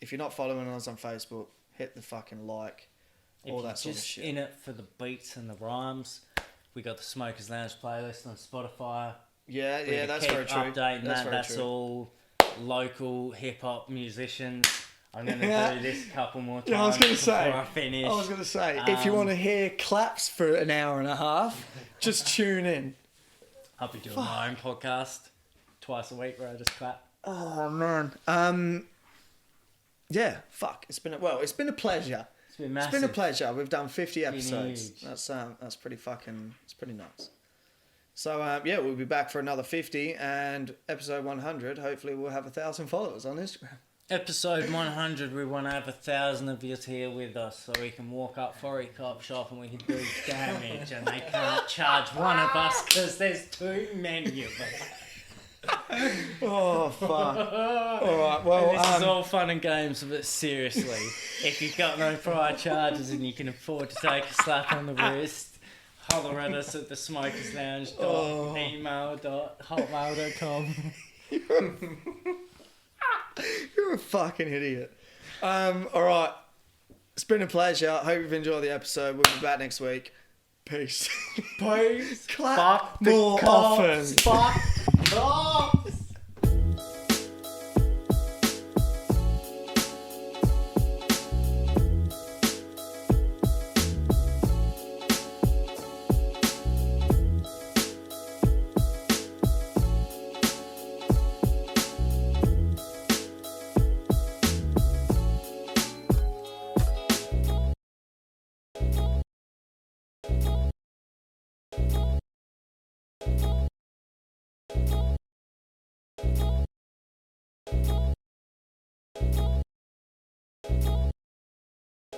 If you're not following us on Facebook, hit the fucking like. All that sort of shit.
In it for the beats and the rhymes. We got the Smokers Lounge playlist on Spotify.
Yeah, that's very true.
Updating
That's
that.
very
That's
true.
all local hip hop musicians. I'm gonna do this a couple more times
Yeah, I was gonna say.
before I finish.
If you want to hear claps for an hour and a half, just tune in.
I'll be doing my own podcast twice a week where I just clap.
Oh man. Yeah. Fuck. It's been a pleasure.
It's been massive.
It's been a pleasure. We've done 50 episodes.
huge.
That's pretty fucking. It's pretty nuts. So yeah, we'll be back for another 50 and episode 100. Hopefully, we'll have 1,000 followers on Instagram.
Episode 100, we want to have 1,000 of you here with us so we can walk up Forey Cop Shop and we can do damage and they can't charge one of us because there's too many of us.
Oh fuck! All right. Well,
This is all fun and games, but seriously, if you've got no prior charges and you can afford to take a slap on the wrist, holler at us at the Smokers Lounge email.hotmail.com.
You're a fucking idiot. All right. It's been a pleasure. Hope you've enjoyed the episode. We'll be back next week. Peace.
Peace.
Clap
Fuck the
more
cops.
often.
Fuck. Oh.